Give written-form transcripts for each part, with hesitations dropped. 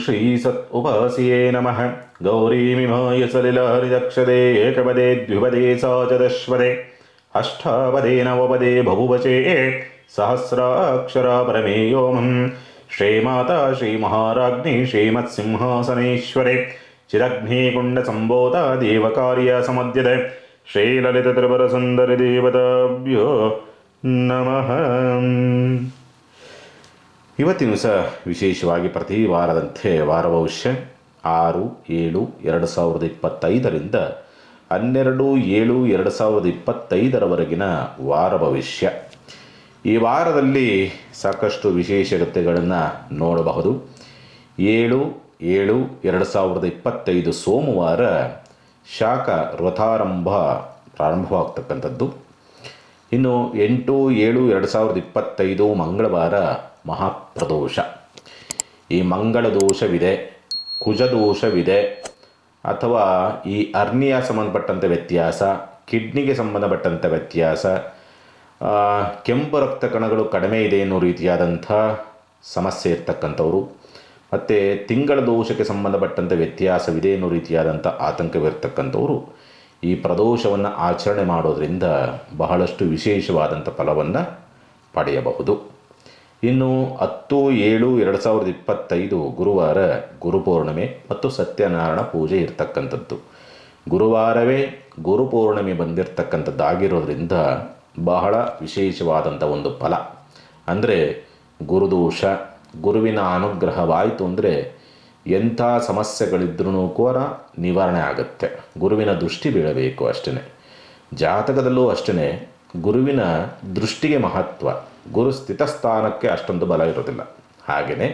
ಶ್ರೀ ಸತ್ ಉಪಾಸಿಯೇ ನಮಃ. ಗೌರೀಮಿಮಾಯ ಸಲಿಲಾರಿದಕ್ಷದೇ ಏಕಪದೇ ದ್ವಿಪದೇ ಸ ಚತುಷ್ಪದೇ ಅಷ್ಟಾಪದೇ ನವಪದೇ ಬಹುವಚೇ ಸಹಸ್ರಾಕ್ಷರ ಪರಮೇಯೋಮಂ. ಶ್ರೀಮಾತಾ ಶ್ರೀಮಹಾರಾಜ್ಞಿ ಶ್ರೀಮತ್ಸಿಂಹಾಸನೇಶ್ವರೆ ಚಿರಗ್ನಿಕುಂಡ ಸಂಬೋಧ ದೇವಕಾರ್ಯ ಸಮದ್ಯತೆ ಶ್ರೀಲಲಿತ ತ್ರಿಪುರ ಸುಂದರಿ ದೇವತಾಭ್ಯೋ ನಮಃ. ಇವತ್ತಿನ ದಿವಸ ವಿಶೇಷವಾಗಿ ಪ್ರತಿ ವಾರದಂತೆ ವಾರ ಭವಿಷ್ಯ 6/7/2025 12/7/2025 ವಾರ ಭವಿಷ್ಯ. ಈ ವಾರದಲ್ಲಿ ಸಾಕಷ್ಟು ವಿಶೇಷತೆಗಳನ್ನು ನೋಡಬಹುದು. 7/7/2025 ಸೋಮವಾರ ಶಾಖ ಪ್ರಾರಂಭವಾಗ್ತಕ್ಕಂಥದ್ದು. ಇನ್ನು 8/7/2025 ಮಂಗಳವಾರ ಮಹಾಪ್ರದೋಷ. ಈ ಮಂಗಳ ದೋಷವಿದೆ, ಕುಜದೋಷವಿದೆ, ಅಥವಾ ಈ ಅರ್ನಿಯ ಸಂಬಂಧಪಟ್ಟಂಥ ವ್ಯತ್ಯಾಸ, ಕಿಡ್ನಿಗೆ ಸಂಬಂಧಪಟ್ಟಂಥ ವ್ಯತ್ಯಾಸ, ಕೆಂಪು ರಕ್ತ ಕಣಗಳು ಕಡಿಮೆ ಇದೆ ಅನ್ನೋ ರೀತಿಯಾದಂಥ ಸಮಸ್ಯೆ ಇರ್ತಕ್ಕಂಥವ್ರು, ಮತ್ತು ತಿಂಗಳ ದೋಷಕ್ಕೆ ಸಂಬಂಧಪಟ್ಟಂಥ ವ್ಯತ್ಯಾಸವಿದೆ ಅನ್ನೋ ರೀತಿಯಾದಂಥ ಆತಂಕವಿರ್ತಕ್ಕಂಥವ್ರು ಈ ಪ್ರದೋಷವನ್ನು ಆಚರಣೆ ಮಾಡೋದರಿಂದ ಬಹಳಷ್ಟು ವಿಶೇಷವಾದಂಥ ಫಲವನ್ನು ಪಡೆಯಬಹುದು. ಇನ್ನು 10/7/2025 ಗುರುವಾರ ಗುರುಪೌರ್ಣಿಮೆ ಮತ್ತು ಸತ್ಯನಾರಾಯಣ ಪೂಜೆ ಇರ್ತಕ್ಕಂಥದ್ದು. ಗುರುವಾರವೇ ಗುರುಪೌರ್ಣಿಮೆ ಬಂದಿರತಕ್ಕಂಥದ್ದಾಗಿರೋದ್ರಿಂದ ಬಹಳ ವಿಶೇಷವಾದಂಥ ಒಂದು ಫಲ. ಅಂದರೆ ಗುರುದೋಷ, ಗುರುವಿನ ಅನುಗ್ರಹವಾಯಿತು ಅಂದರೆ ಎಂಥ ಸಮಸ್ಯೆಗಳಿದ್ರೂ ಕೂಡ ನಿವಾರಣೆ ಆಗುತ್ತೆ. ಗುರುವಿನ ದೃಷ್ಟಿ ಬೀಳಬೇಕು ಅಷ್ಟೇ. ಜಾತಕದಲ್ಲೂ ಅಷ್ಟೇ ಗುರುವಿನ ದೃಷ್ಟಿಗೆ ಮಹತ್ವ. ಗುರು ಸ್ಥಿತಸ್ಥಾನಕ್ಕೆ ಅಷ್ಟೊಂದು ಬಲ ಇರೋದಿಲ್ಲ. ಹಾಗೆಯೇ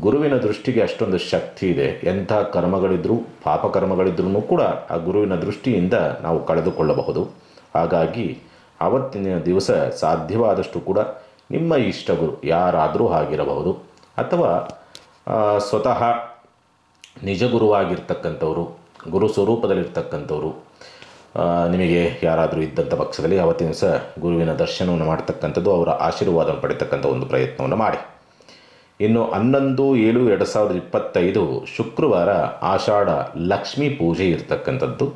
ಗುರುವಿನ ದೃಷ್ಟಿಗೆ ಅಷ್ಟೊಂದು ಶಕ್ತಿ ಇದೆ. ಎಂಥ ಕರ್ಮಗಳಿದ್ರೂ ಪಾಪಕರ್ಮಗಳಿದ್ರೂ ಕೂಡ ಆ ಗುರುವಿನ ದೃಷ್ಟಿಯಿಂದ ನಾವು ಕಳೆದುಕೊಳ್ಳಬಹುದು. ಹಾಗಾಗಿ ಆವತ್ತಿನ ದಿವಸ ಸಾಧ್ಯವಾದಷ್ಟು ಕೂಡ ನಿಮ್ಮ ಇಷ್ಟ ಗುರು ಯಾರಾದರೂ ಆಗಿರಬಹುದು, ಅಥವಾ ಸ್ವತಃ ನಿಜ ಗುರುವಾಗಿರ್ತಕ್ಕಂಥವ್ರು, ಗುರು ಸ್ವರೂಪದಲ್ಲಿರ್ತಕ್ಕಂಥವ್ರು ನಿಮಗೆ ಯಾರಾದರೂ ಇದ್ದಂಥ ಪಕ್ಷದಲ್ಲಿ ಆವತ್ತಿನ ದಿವಸ ಗುರುವಿನ ದರ್ಶನವನ್ನು ಮಾಡ್ತಕ್ಕಂಥದ್ದು, ಅವರ ಆಶೀರ್ವಾದವನ್ನು ಪಡಿತಕ್ಕಂಥ ಒಂದು ಪ್ರಯತ್ನವನ್ನು ಮಾಡಿ. ಇನ್ನು 11/7/2025 ಶುಕ್ರವಾರ ಆಷಾಢ ಲಕ್ಷ್ಮೀ ಪೂಜೆ ಇರ್ತಕ್ಕಂಥದ್ದು.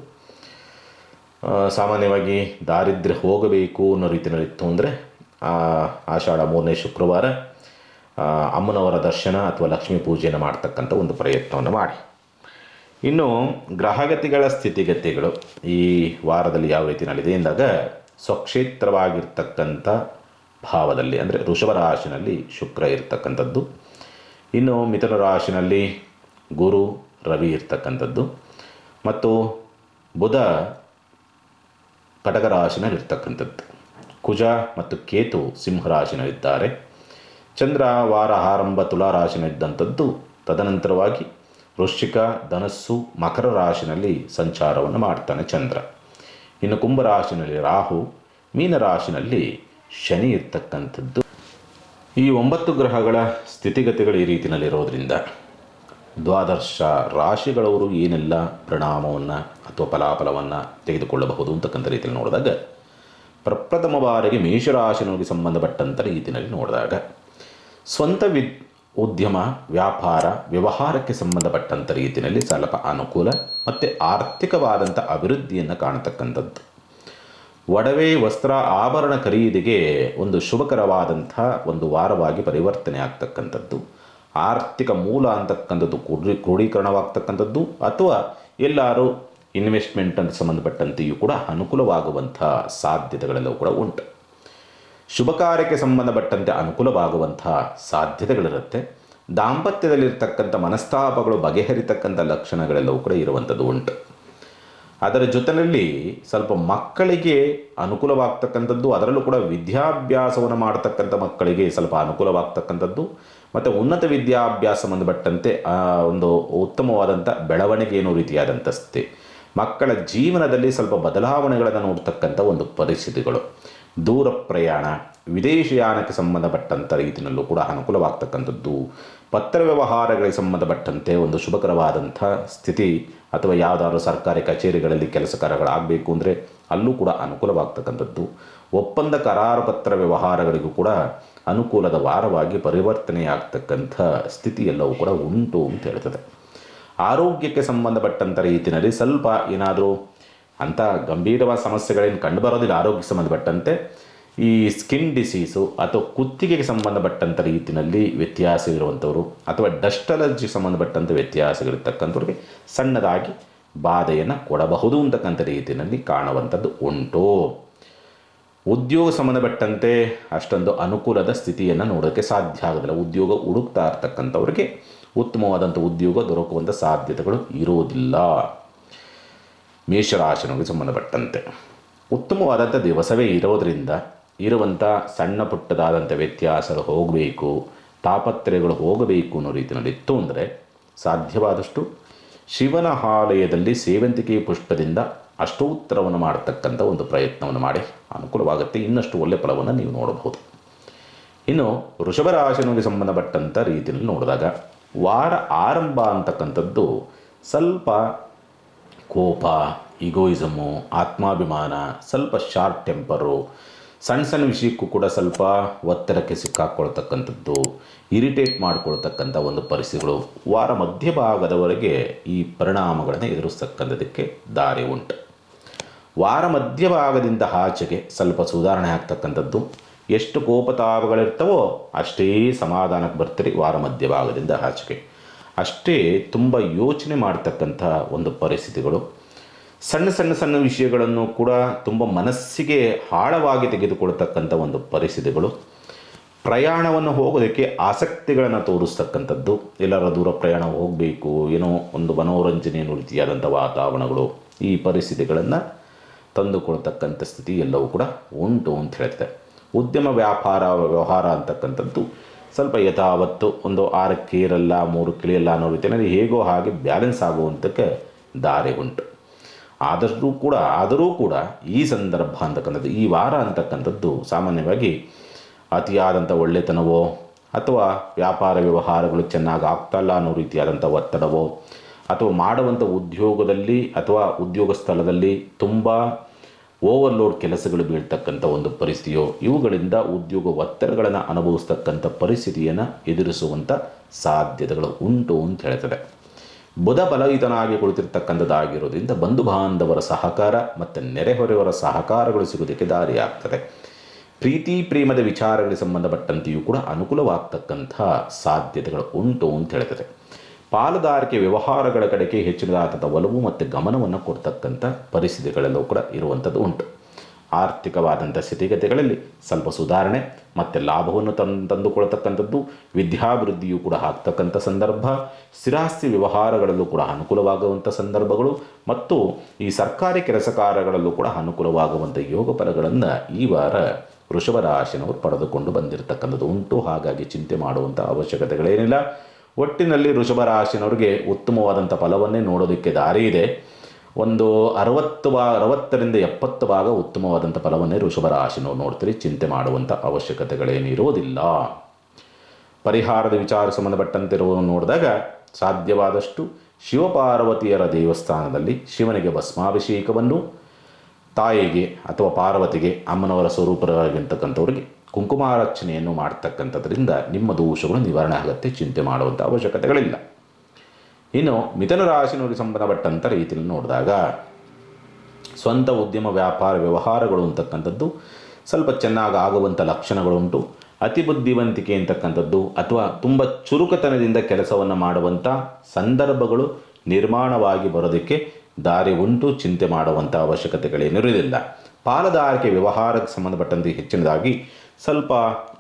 ಸಾಮಾನ್ಯವಾಗಿ ದಾರಿದ್ರ್ಯ ಹೋಗಬೇಕು ಅನ್ನೋ ರೀತಿಯಲ್ಲಿತ್ತು ಅಂದರೆ ಆಷಾಢ 3ನೇ ಶುಕ್ರವಾರ ಅಮ್ಮನವರ ದರ್ಶನ ಅಥವಾ ಲಕ್ಷ್ಮೀ ಪೂಜೆಯನ್ನು ಮಾಡ್ತಕ್ಕಂಥ ಒಂದು ಪ್ರಯತ್ನವನ್ನು ಮಾಡಿ. ಇನ್ನು ಗ್ರಹಗತಿಗಳ ಸ್ಥಿತಿಗತಿಗಳು ಈ ವಾರದಲ್ಲಿ ಯಾವ ರೀತಿಯಲ್ಲಿದೆ ಎಂದಾಗ, ಸ್ವಕ್ಷೇತ್ರವಾಗಿರ್ತಕ್ಕಂಥ ಭಾವದಲ್ಲಿ ಅಂದರೆ ವೃಷಭ ರಾಶಿನಲ್ಲಿ ಶುಕ್ರ ಇರ್ತಕ್ಕಂಥದ್ದು. ಇನ್ನು ಮಿಥುನ ರಾಶಿನಲ್ಲಿ ಗುರು ರವಿ ಇರ್ತಕ್ಕಂಥದ್ದು, ಮತ್ತು ಬುಧ ಕಟಕ ರಾಶಿನಲ್ಲಿ ಇರ್ತಕ್ಕಂಥದ್ದು. ಕುಜ ಮತ್ತು ಕೇತು ಸಿಂಹರಾಶಿನಲ್ಲಿದ್ದಾರೆ. ಚಂದ್ರ ವಾರ ಆರಂಭ ತುಲಾ ರಾಶಿನಲ್ಲಿದ್ದಂಥದ್ದು. ತದನಂತರವಾಗಿ ವೃಶ್ಚಿಕ, ಧನಸ್ಸು, ಮಕರ ರಾಶಿನಲ್ಲಿ ಸಂಚಾರವನ್ನು ಮಾಡ್ತಾನೆ ಚಂದ್ರ. ಇನ್ನು ಕುಂಭರಾಶಿನಲ್ಲಿ ರಾಹು, ಮೀನರಾಶಿನಲ್ಲಿ ಶನಿ ಇರ್ತಕ್ಕಂಥದ್ದು. ಈ 9 ಗ್ರಹಗಳ ಸ್ಥಿತಿಗತಿಗಳು ಈ ರೀತಿಯಲ್ಲಿರೋದ್ರಿಂದ ದ್ವಾದಶ ರಾಶಿಗಳವರು ಏನೆಲ್ಲ ಪರಿಣಾಮವನ್ನು ಅಥವಾ ಫಲಾಫಲವನ್ನು ತೆಗೆದುಕೊಳ್ಳಬಹುದು ಅಂತಕ್ಕಂಥ ರೀತಿಯಲ್ಲಿ ನೋಡಿದಾಗ, ಪ್ರಪ್ರಥಮ ಬಾರಿಗೆ ಮೇಷರಾಶಿನವರಿಗೆ ಸಂಬಂಧಪಟ್ಟಂಥ ರೀತಿಯಲ್ಲಿ ನೋಡಿದಾಗ ಸ್ವಂತ ಉದ್ಯಮ, ವ್ಯಾಪಾರ, ವ್ಯವಹಾರಕ್ಕೆ ಸಂಬಂಧಪಟ್ಟಂಥ ರೀತಿಯಲ್ಲಿ ಸ್ವಲ್ಪ ಅನುಕೂಲ ಮತ್ತು ಆರ್ಥಿಕವಾದಂಥ ಅಭಿವೃದ್ಧಿಯನ್ನು ಕಾಣತಕ್ಕಂಥದ್ದು. ಒಡವೆ, ವಸ್ತ್ರ, ಆಭರಣ ಖರೀದಿಗೆ ಒಂದು ಶುಭಕರವಾದಂಥ ಒಂದು ವಾರವಾಗಿ ಪರಿವರ್ತನೆ ಆಗ್ತಕ್ಕಂಥದ್ದು. ಆರ್ಥಿಕ ಮೂಲ ಅಂತಕ್ಕಂಥದ್ದು ಕ್ರೋಢೀಕರಣವಾಗ್ತಕ್ಕಂಥದ್ದು, ಅಥವಾ ಎಲ್ಲರೂ ಇನ್ವೆಸ್ಟ್ಮೆಂಟ್ ಸಂಬಂಧಪಟ್ಟಂತೆಯೂ ಕೂಡ ಅನುಕೂಲವಾಗುವಂಥ ಸಾಧ್ಯತೆಗಳೆಲ್ಲವೂ ಕೂಡ ಉಂಟು. ಶುಭ ಕಾರ್ಯಕ್ಕೆ ಸಂಬಂಧಪಟ್ಟಂತೆ ಅನುಕೂಲವಾಗುವಂಥ ಸಾಧ್ಯತೆಗಳಿರುತ್ತೆ. ದಾಂಪತ್ಯದಲ್ಲಿರ್ತಕ್ಕಂಥ ಮನಸ್ತಾಪಗಳು ಬಗೆಹರಿತಕ್ಕಂಥ ಲಕ್ಷಣಗಳೆಲ್ಲವೂ ಕೂಡ ಇರುವಂಥದ್ದು ಉಂಟು. ಅದರ ಜೊತೆಯಲ್ಲಿ ಸ್ವಲ್ಪ ಮಕ್ಕಳಿಗೆ ಅನುಕೂಲವಾಗ್ತಕ್ಕಂಥದ್ದು, ಅದರಲ್ಲೂ ಕೂಡ ವಿದ್ಯಾಭ್ಯಾಸವನ್ನು ಮಾಡ್ತಕ್ಕಂಥ ಮಕ್ಕಳಿಗೆ ಸ್ವಲ್ಪ ಅನುಕೂಲವಾಗ್ತಕ್ಕಂಥದ್ದು, ಮತ್ತು ಉನ್ನತ ವಿದ್ಯಾಭ್ಯಾಸ ಸಂಬಂಧಪಟ್ಟಂತೆ ಒಂದು ಉತ್ತಮವಾದಂಥ ಬೆಳವಣಿಗೆ ಏನೋ ರೀತಿಯಾದಂಥ ಸ್ಥಿತಿ. ಮಕ್ಕಳ ಜೀವನದಲ್ಲಿ ಸ್ವಲ್ಪ ಬದಲಾವಣೆಗಳನ್ನು ನೋಡ್ತಕ್ಕಂಥ ಒಂದು ಪರಿಸ್ಥಿತಿಗಳು. ದೂರ ಪ್ರಯಾಣ, ವಿದೇಶಯಾನಕ್ಕೆ ಸಂಬಂಧಪಟ್ಟಂಥ ರೀತಿಯಲ್ಲೂ ಕೂಡ ಅನುಕೂಲವಾಗ್ತಕ್ಕಂಥದ್ದು. ಪತ್ರ ವ್ಯವಹಾರಗಳಿಗೆ ಸಂಬಂಧಪಟ್ಟಂತೆ ಒಂದು ಶುಭಕರವಾದಂಥ ಸ್ಥಿತಿ, ಅಥವಾ ಯಾವುದಾದ್ರೂ ಸರ್ಕಾರಿ ಕಚೇರಿಗಳಲ್ಲಿ ಕೆಲಸ ಕಾರ್ಯಗಳಾಗಬೇಕು ಅಂದರೆ ಅಲ್ಲೂ ಕೂಡ ಅನುಕೂಲವಾಗ್ತಕ್ಕಂಥದ್ದು. ಒಪ್ಪಂದ ಕರಾರು ಪತ್ರ ವ್ಯವಹಾರಗಳಿಗೂ ಕೂಡ ಅನುಕೂಲದ ವಾರವಾಗಿ ಪರಿವರ್ತನೆಯಾಗ್ತಕ್ಕಂಥ ಸ್ಥಿತಿ ಎಲ್ಲವೂ ಕೂಡ ಉಂಟು ಅಂತ ಹೇಳ್ತದೆ. ಆರೋಗ್ಯಕ್ಕೆ ಸಂಬಂಧಪಟ್ಟಂಥ ರೀತಿಯಲ್ಲಿ ಸ್ವಲ್ಪ ಏನಾದರೂ ಅಂಥ ಗಂಭೀರವಾದ ಸಮಸ್ಯೆಗಳೇನು ಕಂಡುಬರೋದಿಲ್ಲ. ಆರೋಗ್ಯಕ್ಕೆ ಸಂಬಂಧಪಟ್ಟಂತೆ ಈ ಸ್ಕಿನ್ ಡಿಸೀಸು ಅಥವಾ ಕುತ್ತಿಗೆಗೆ ಸಂಬಂಧಪಟ್ಟಂಥ ರೀತಿಯಲ್ಲಿ ವ್ಯತ್ಯಾಸವಿರುವಂಥವ್ರು ಅಥವಾ ಡಸ್ಟ್ ಅಲರ್ಜಿಗೆ ಸಂಬಂಧಪಟ್ಟಂಥ ವ್ಯತ್ಯಾಸಗಳಿರ್ತಕ್ಕಂಥವ್ರಿಗೆ ಸಣ್ಣದಾಗಿ ಬಾಧೆಯನ್ನು ಕೊಡಬಹುದು ಅಂತಕ್ಕಂಥ ರೀತಿಯಲ್ಲಿ ಕಾಣುವಂಥದ್ದು ಉಂಟು. ಉದ್ಯೋಗ ಸಂಬಂಧಪಟ್ಟಂತೆ ಅಷ್ಟೊಂದು ಅನುಕೂಲದ ಸ್ಥಿತಿಯನ್ನು ನೋಡೋಕ್ಕೆ ಸಾಧ್ಯ ಆಗೋದಿಲ್ಲ. ಉದ್ಯೋಗ ಹುಡುಕ್ತಾ ಇರ್ತಕ್ಕಂಥವ್ರಿಗೆ ಉತ್ತಮವಾದಂಥ ಉದ್ಯೋಗ ದೊರಕುವಂಥ ಸಾಧ್ಯತೆಗಳು ಇರೋದಿಲ್ಲ. ಮೇಷರಾಶಿಗೆ ಸಂಬಂಧಪಟ್ಟಂತೆ ಉತ್ತಮವಾದಂಥ ದಿವಸವೇ ಇರೋದರಿಂದ ಇರುವಂಥ ಸಣ್ಣ ಪುಟ್ಟದಾದಂಥ ವ್ಯತ್ಯಾಸಗಳು ಹೋಗಬೇಕು, ತಾಪತ್ರಯಗಳು ಹೋಗಬೇಕು ಅನ್ನೋ ರೀತಿಯಲ್ಲಿ ಇತ್ತು ಅಂದರೆ ಸಾಧ್ಯವಾದಷ್ಟು ಶಿವನ ಆಲಯದಲ್ಲಿ ಸೇವಂತಿಗೆ ಪುಷ್ಪದಿಂದ ಅಷ್ಟೋತ್ತರವನ್ನು ಮಾಡತಕ್ಕಂಥ ಒಂದು ಪ್ರಯತ್ನವನ್ನು ಮಾಡಿ ಅನುಕೂಲವಾಗುತ್ತೆ. ಇನ್ನಷ್ಟು ಒಳ್ಳೆಯ ಫಲವನ್ನು ನೀವು ನೋಡಬಹುದು. ಇನ್ನು ವೃಷಭ ರಾಶಿಗೆ ಸಂಬಂಧಪಟ್ಟಂಥ ರೀತಿಯಲ್ಲಿ ನೋಡಿದಾಗ ವಾರ ಆರಂಭ ಅಂತಕ್ಕಂಥದ್ದು ಸ್ವಲ್ಪ ಕೋಪ, ಈಗೋಯಿಸಮು, ಆತ್ಮಾಭಿಮಾನ, ಸ್ವಲ್ಪ ಶಾರ್ಟ್ ಟೆಂಪರು, ಸಣ್ಣ ಸಣ್ಣ ವಿಷಯಕ್ಕೂ ಕೂಡ ಸ್ವಲ್ಪ ಒತ್ತಡಕ್ಕೆ ಸಿಕ್ಕಾಕ್ಕೊಳ್ತಕ್ಕಂಥದ್ದು, ಇರಿಟೇಟ್ ಮಾಡಿಕೊಳ್ತಕ್ಕಂಥ ಒಂದು ಪರಿಸ್ಥಿತಿಗಳು ವಾರ ಮಧ್ಯಭಾಗದವರೆಗೆ ಈ ಪರಿಣಾಮಗಳನ್ನು ಎದುರಿಸ್ತಕ್ಕಂಥದ್ದಕ್ಕೆ ದಾರಿ ಉಂಟು. ವಾರ ಮಧ್ಯಭಾಗದಿಂದ ಆಚೆಗೆ ಸ್ವಲ್ಪ ಸುಧಾರಣೆ ಆಗ್ತಕ್ಕಂಥದ್ದು. ಎಷ್ಟು ಕೋಪತಾಪಗಳಿರ್ತವೋ ಅಷ್ಟೇ ಸಮಾಧಾನಕ್ಕೆ ಬರ್ತೀರಿ. ವಾರ ಮಧ್ಯಭಾಗದಿಂದ ಆಚೆಗೆ ಅಷ್ಟೇ ತುಂಬ ಯೋಚನೆ ಮಾಡ್ತಕ್ಕಂಥ ಒಂದು ಪರಿಸ್ಥಿತಿಗಳು. ಸಣ್ಣ ಸಣ್ಣ ಸಣ್ಣ ವಿಷಯಗಳನ್ನು ಕೂಡ ತುಂಬ ಮನಸ್ಸಿಗೆ ಆಳವಾಗಿ ತೆಗೆದುಕೊಳ್ತಕ್ಕಂಥ ಒಂದು ಪರಿಸ್ಥಿತಿಗಳು. ಪ್ರಯಾಣವನ್ನು ಹೋಗೋದಕ್ಕೆ ಆಸಕ್ತಿಗಳನ್ನು ತೋರಿಸ್ತಕ್ಕಂಥದ್ದು. ಎಲ್ಲರ ದೂರ ಪ್ರಯಾಣ ಹೋಗಬೇಕು, ಏನೋ ಒಂದು ಮನೋರಂಜನೆ ರೀತಿಯಾದಂಥ ವಾತಾವರಣಗಳು, ಈ ಪರಿಸ್ಥಿತಿಗಳನ್ನು ತಂದುಕೊಳ್ತಕ್ಕಂಥ ಸ್ಥಿತಿ ಎಲ್ಲವೂ ಕೂಡ ಉಂಟು ಅಂತ ಹೇಳ್ತದೆ. ಉದ್ಯಮ ವ್ಯಾಪಾರ ವ್ಯವಹಾರ ಅಂತಕ್ಕಂಥದ್ದು ಸ್ವಲ್ಪ ಯಥಾವತ್ತು, ಒಂದು 6ಕ್ಕೆ ಏರಲ್ಲ 3ಕ್ಕೆ ಇಳಿಯಲ್ಲ ಅನ್ನೋ ರೀತಿಯಲ್ಲಿ ಹೇಗೋ ಹಾಗೆ ಬ್ಯಾಲೆನ್ಸ್ ಆಗುವಂಥಕ್ಕೆ ದಾರಿ ಉಂಟು. ಆದರೂ ಕೂಡ ಈ ಸಂದರ್ಭ ಅಂತಕ್ಕಂಥದ್ದು, ಈ ವಾರ ಅಂತಕ್ಕಂಥದ್ದು ಸಾಮಾನ್ಯವಾಗಿ ಅತಿಯಾದಂಥ ಒಳ್ಳೆತನವೋ ಅಥವಾ ವ್ಯಾಪಾರ ವ್ಯವಹಾರಗಳು ಚೆನ್ನಾಗಿ ಆಗ್ತಾಯಿಲ್ಲ ಅನ್ನೋ ರೀತಿಯಾದಂಥ ಒತ್ತಡವೋ ಅಥವಾ ಮಾಡುವಂಥ ಉದ್ಯೋಗದಲ್ಲಿ ಅಥವಾ ಉದ್ಯೋಗ ಸ್ಥಳದಲ್ಲಿ ತುಂಬ ಓವರ್ಲೋಡ್ ಕೆಲಸಗಳು ಬೀಳ್ತಕ್ಕಂಥ ಒಂದು ಪರಿಸ್ಥಿತಿಯೋ, ಇವುಗಳಿಂದ ಉದ್ಯೋಗ ಒತ್ತಡಗಳನ್ನು ಅನುಭವಿಸ್ತಕ್ಕಂಥ ಪರಿಸ್ಥಿತಿಯನ್ನು ಎದುರಿಸುವಂಥ ಸಾಧ್ಯತೆಗಳು ಉಂಟು ಅಂತ ಹೇಳ್ತದೆ. ಬುಧ ಬಲಯುತನಾಗಿ ಕುಳಿತಿರ್ತಕ್ಕಂಥದ್ದಾಗಿರೋದ್ರಿಂದ ಬಂಧು ಬಾಂಧವರ ಸಹಕಾರ ಮತ್ತು ನೆರೆಹೊರೆಯವರ ಸಹಕಾರಗಳು ಸಿಗೋದಕ್ಕೆ ದಾರಿಯಾಗ್ತದೆ. ಪ್ರೀತಿ ಪ್ರೇಮದ ವಿಚಾರಗಳಿಗೆ ಸಂಬಂಧಪಟ್ಟಂತೆಯೂ ಕೂಡ ಅನುಕೂಲವಾಗ್ತಕ್ಕಂಥ ಸಾಧ್ಯತೆಗಳು ಉಂಟು ಅಂತ ಹೇಳ್ತದೆ. ಪಾಲುದಾರಿಕೆ ವ್ಯವಹಾರಗಳ ಕಡೆಗೆ ಹೆಚ್ಚಿನದಾದಂಥ ಒಲವು ಮತ್ತು ಗಮನವನ್ನು ಕೊಡ್ತಕ್ಕಂಥ ಪರಿಸ್ಥಿತಿಗಳೆಲ್ಲವೂ ಕೂಡ ಇರುವಂಥದ್ದು ಉಂಟು. ಆರ್ಥಿಕವಾದಂಥ ಸ್ಥಿತಿಗತಿಗಳಲ್ಲಿ ಸ್ವಲ್ಪ ಸುಧಾರಣೆ ಮತ್ತು ಲಾಭವನ್ನು ತಂದುಕೊಳ್ತಕ್ಕಂಥದ್ದು, ವಿದ್ಯಾಭಿವೃದ್ಧಿಯೂ ಕೂಡ ಆಗ್ತಕ್ಕಂಥ ಸಂದರ್ಭ, ಸ್ಥಿರಾಸ್ತಿ ವ್ಯವಹಾರಗಳಲ್ಲೂ ಕೂಡ ಅನುಕೂಲವಾಗುವಂಥ ಸಂದರ್ಭಗಳು ಮತ್ತು ಈ ಸರ್ಕಾರಿ ಕೆಲಸ ಕಾರ್ಯಗಳಲ್ಲೂ ಕೂಡ ಅನುಕೂಲವಾಗುವಂಥ ಯೋಗ ಫಲಗಳನ್ನು ಈ ವಾರ ವೃಷಭ ರಾಶಿನವರು ಪಡೆದುಕೊಂಡು ಬಂದಿರತಕ್ಕಂಥದ್ದು ಉಂಟು. ಹಾಗಾಗಿ ಚಿಂತೆ ಮಾಡುವಂಥ ಅವಶ್ಯಕತೆಗಳೇನಿಲ್ಲ. ಒಟ್ಟಿನಲ್ಲಿ ವೃಷಭ ರಾಶಿನವ್ರಿಗೆ ಉತ್ತಮವಾದಂಥ ಫಲವನ್ನೇ ನೋಡೋದಕ್ಕೆ ದಾರಿ ಇದೆ. ಒಂದು 60ರಿಂದ 70 ಭಾಗ ಉತ್ತಮವಾದಂಥ ಫಲವನ್ನೇ ವೃಷಭ ರಾಶಿನವ್ರು ನೋಡ್ತೀರಿ. ಚಿಂತೆ ಮಾಡುವಂಥ ಅವಶ್ಯಕತೆಗಳೇನಿರೋದಿಲ್ಲ. ಪರಿಹಾರದ ವಿಚಾರ ಸಂಬಂಧಪಟ್ಟಂತಿರುವ ನೋಡಿದಾಗ ಸಾಧ್ಯವಾದಷ್ಟು ಶಿವಪಾರ್ವತಿಯರ ದೇವಸ್ಥಾನದಲ್ಲಿ ಶಿವನಿಗೆ ಭಸ್ಮಾಭಿಷೇಕವನ್ನು, ತಾಯಿಗೆ ಅಥವಾ ಪಾರ್ವತಿಗೆ ಅಮ್ಮನವರ ಸ್ವರೂಪರಾಗಿರ್ತಕ್ಕಂಥವ್ರಿಗೆ ಕುಂಕುಮಾರ್ಚನೆಯನ್ನು ಮಾಡ್ತಕ್ಕಂಥದ್ರಿಂದ ನಿಮ್ಮ ದೋಷಗಳು ನಿವಾರಣೆ ಆಗುತ್ತೆ. ಚಿಂತೆ ಮಾಡುವಂಥ ಅವಶ್ಯಕತೆಗಳಿಲ್ಲ. ಇನ್ನು ಮಿಥುನ ರಾಶಿನವರಿಗೆ ಸಂಬಂಧಪಟ್ಟಂಥ ರೀತಿಯಲ್ಲಿ ನೋಡಿದಾಗ ಸ್ವಂತ ಉದ್ಯಮ ವ್ಯಾಪಾರ ವ್ಯವಹಾರಗಳು ಅಂತಕ್ಕಂಥದ್ದು ಸ್ವಲ್ಪ ಚೆನ್ನಾಗಿ ಆಗುವಂಥ ಲಕ್ಷಣಗಳುಂಟು. ಅತಿ ಬುದ್ಧಿವಂತಿಕೆ ಅಂತಕ್ಕಂಥದ್ದು ಅಥವಾ ತುಂಬ ಚುರುಕುತನದಿಂದ ಕೆಲಸವನ್ನು ಮಾಡುವಂಥ ಸಂದರ್ಭಗಳು ನಿರ್ಮಾಣವಾಗಿ ಬರೋದಕ್ಕೆ ದಾರಿ ಉಂಟು. ಚಿಂತೆ ಮಾಡುವಂಥ ಅವಶ್ಯಕತೆಗಳೇನಿರುವುದಿಲ್ಲ. ಪಾಲುದಾರಿಕೆ ವ್ಯವಹಾರಕ್ಕೆ ಸಂಬಂಧಪಟ್ಟಂತೆ ಹೆಚ್ಚಿನದಾಗಿ ಸ್ವಲ್ಪ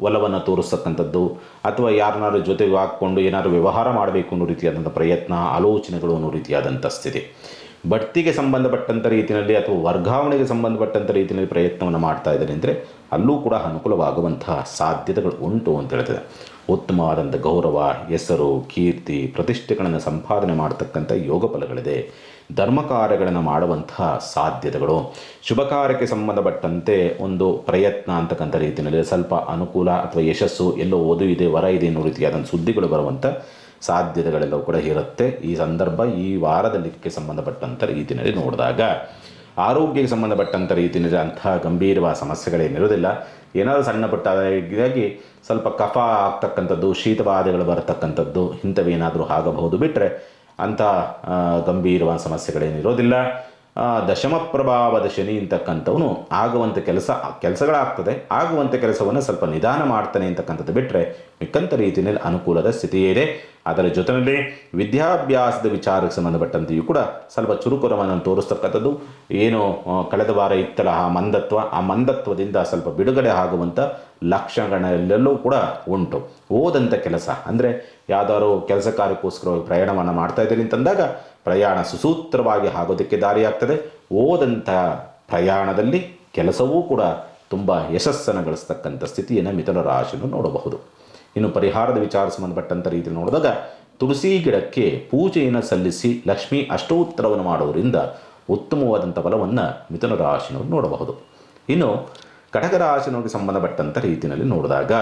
ಒಲವನ್ನು ತೋರಿಸ್ತಕ್ಕಂಥದ್ದು ಅಥವಾ ಯಾರನ್ನಾರು ಜೊತೆಗೆ ಹಾಕ್ಕೊಂಡು ಏನಾದರೂ ವ್ಯವಹಾರ ಮಾಡಬೇಕು ಅನ್ನೋ ರೀತಿಯಾದಂಥ ಪ್ರಯತ್ನ, ಆಲೋಚನೆಗಳು ಅನ್ನೋ ರೀತಿಯಾದಂಥ ಸ್ಥಿತಿ. ಬಡ್ತಿಗೆ ಸಂಬಂಧಪಟ್ಟಂಥ ರೀತಿಯಲ್ಲಿ ಅಥವಾ ವರ್ಗಾವಣೆಗೆ ಸಂಬಂಧಪಟ್ಟಂಥ ರೀತಿಯಲ್ಲಿ ಪ್ರಯತ್ನವನ್ನು ಮಾಡ್ತಾ ಇದ್ದಾರೆ ಅಂದರೆ ಅಲ್ಲೂ ಕೂಡ ಅನುಕೂಲವಾಗುವಂತಹ ಸಾಧ್ಯತೆಗಳು ಉಂಟು ಅಂತ ಹೇಳ್ತದೆ. ಉತ್ತಮವಾದಂಥ ಗೌರವ, ಹೆಸರು, ಕೀರ್ತಿ, ಪ್ರತಿಷ್ಠೆಗಳನ್ನು ಸಂಪಾದನೆ ಮಾಡತಕ್ಕಂಥ ಯೋಗ ಫಲಗಳಿದೆ. ಧರ್ಮ ಕಾರ್ಯಗಳನ್ನು ಮಾಡುವಂತಹ ಸಾಧ್ಯತೆಗಳು, ಶುಭ ಕಾರ್ಯಕ್ಕೆ ಸಂಬಂಧಪಟ್ಟಂತೆ ಒಂದು ಪ್ರಯತ್ನ ಅಂತಕ್ಕಂಥ ರೀತಿಯಲ್ಲಿ ಸ್ವಲ್ಪ ಅನುಕೂಲ ಅಥವಾ ಯಶಸ್ಸು, ಎಲ್ಲೋ ಓದು ಇದೆ, ವರ ಇದೆ ಅನ್ನೋ ರೀತಿಯಾದಂಥ ಸುದ್ದಿಗಳು ಬರುವಂಥ ಸಾಧ್ಯತೆಗಳೆಲ್ಲವೂ ಕೂಡ ಇರುತ್ತೆ. ಈ ಸಂದರ್ಭ ಈ ವಾರದಲ್ಲಿಕ್ಕೆ ಸಂಬಂಧಪಟ್ಟಂಥ ರೀತಿಯಲ್ಲಿ ನೋಡಿದಾಗ ಆರೋಗ್ಯಕ್ಕೆ ಸಂಬಂಧಪಟ್ಟಂಥ ರೀತಿಯಲ್ಲಿ ಅಂತಹ ಗಂಭೀರವಾದ ಸಮಸ್ಯೆಗಳೇನಿರೋದಿಲ್ಲ. ಏನಾದರೂ ಸಣ್ಣ ಪುಟ್ಟಾಗಿ ಸ್ವಲ್ಪ ಕಫ ಆಗ್ತಕ್ಕಂಥದ್ದು, ಶೀತಬಾಧೆಗಳು ಬರತಕ್ಕಂಥದ್ದು ಇಂಥವೇನಾದರೂ ಆಗಬಹುದು. ಬಿಟ್ಟರೆ ಅಂಥ ಗಂಭೀರವಾದ ಸಮಸ್ಯೆಗಳೇನಿರೋದಿಲ್ಲ. ದಶಮ ಪ್ರಭಾವದ ಶನಿ ಅಂತಕ್ಕಂಥವನು ಆಗುವಂಥ ಕೆಲಸಗಳಾಗ್ತದೆ, ಆಗುವಂಥ ಕೆಲಸವನ್ನು ಸ್ವಲ್ಪ ನಿಧಾನ ಮಾಡ್ತಾನೆ ಅಂತಕ್ಕಂಥದ್ದು ಬಿಟ್ಟರೆ ಮಿಕ್ಕಂಥ ರೀತಿಯಲ್ಲಿ ಅನುಕೂಲದ ಸ್ಥಿತಿಯೇ ಇದೆ. ಅದರ ಜೊತೆಯಲ್ಲಿ ವಿದ್ಯಾಭ್ಯಾಸದ ವಿಚಾರಕ್ಕೆ ಸಂಬಂಧಪಟ್ಟಂತೆಯೂ ಕೂಡ ಸ್ವಲ್ಪ ಚುರುಕುರವನ್ನು ತೋರಿಸ್ತಕ್ಕಂಥದ್ದು. ಏನು ಕಳೆದ ವಾರ ಇತ್ತಲ್ಲ ಆ ಮಂದತ್ವದಿಂದ ಸ್ವಲ್ಪ ಬಿಡುಗಡೆ ಆಗುವಂಥ ಲಕ್ಷಣಗಳೆಲ್ಲವೂ ಕೂಡ ಉಂಟು. ಓದಂಥ ಕೆಲಸ ಅಂದರೆ ಯಾವುದಾದ್ರು ಕೆಲಸ ಕಾರ್ಯಕ್ಕೋಸ್ಕರವಾಗಿ ಪ್ರಯಾಣವನ್ನು ಮಾಡ್ತಾ ಇದ್ದೀರಿ ಅಂತಂದಾಗ ಪ್ರಯಾಣ ಸುಸೂತ್ರವಾಗಿ ಆಗೋದಕ್ಕೆ ದಾರಿಯಾಗ್ತದೆ. ಓದಂಥ ಪ್ರಯಾಣದಲ್ಲಿ ಕೆಲಸವೂ ಕೂಡ ತುಂಬ ಯಶಸ್ಸನ್ನು ಗಳಿಸ್ತಕ್ಕಂಥ ಸ್ಥಿತಿಯನ್ನು ಮಿಥುನ ರಾಶಿಯನ್ನು ನೋಡಬಹುದು. ಇನ್ನು ಪರಿಹಾರದ ವಿಚಾರ ಸಂಬಂಧಪಟ್ಟಂಥ ರೀತಿಯಲ್ಲಿ ನೋಡಿದಾಗ ತುಳಸಿ ಗಿಡಕ್ಕೆ ಪೂಜೆಯನ್ನು ಸಲ್ಲಿಸಿ ಲಕ್ಷ್ಮೀ ಅಷ್ಟೋತ್ತರವನ್ನು ಮಾಡೋದರಿಂದ ಉತ್ತಮವಾದಂಥ ಫಲವನ್ನು ಮಿಥುನ ರಾಶಿನವರು ನೋಡಬಹುದು. ಇನ್ನು ಕಟಕ ರಾಶಿನವರಿಗೆ ಸಂಬಂಧಪಟ್ಟಂಥ ರೀತಿಯಲ್ಲಿ ನೋಡಿದಾಗ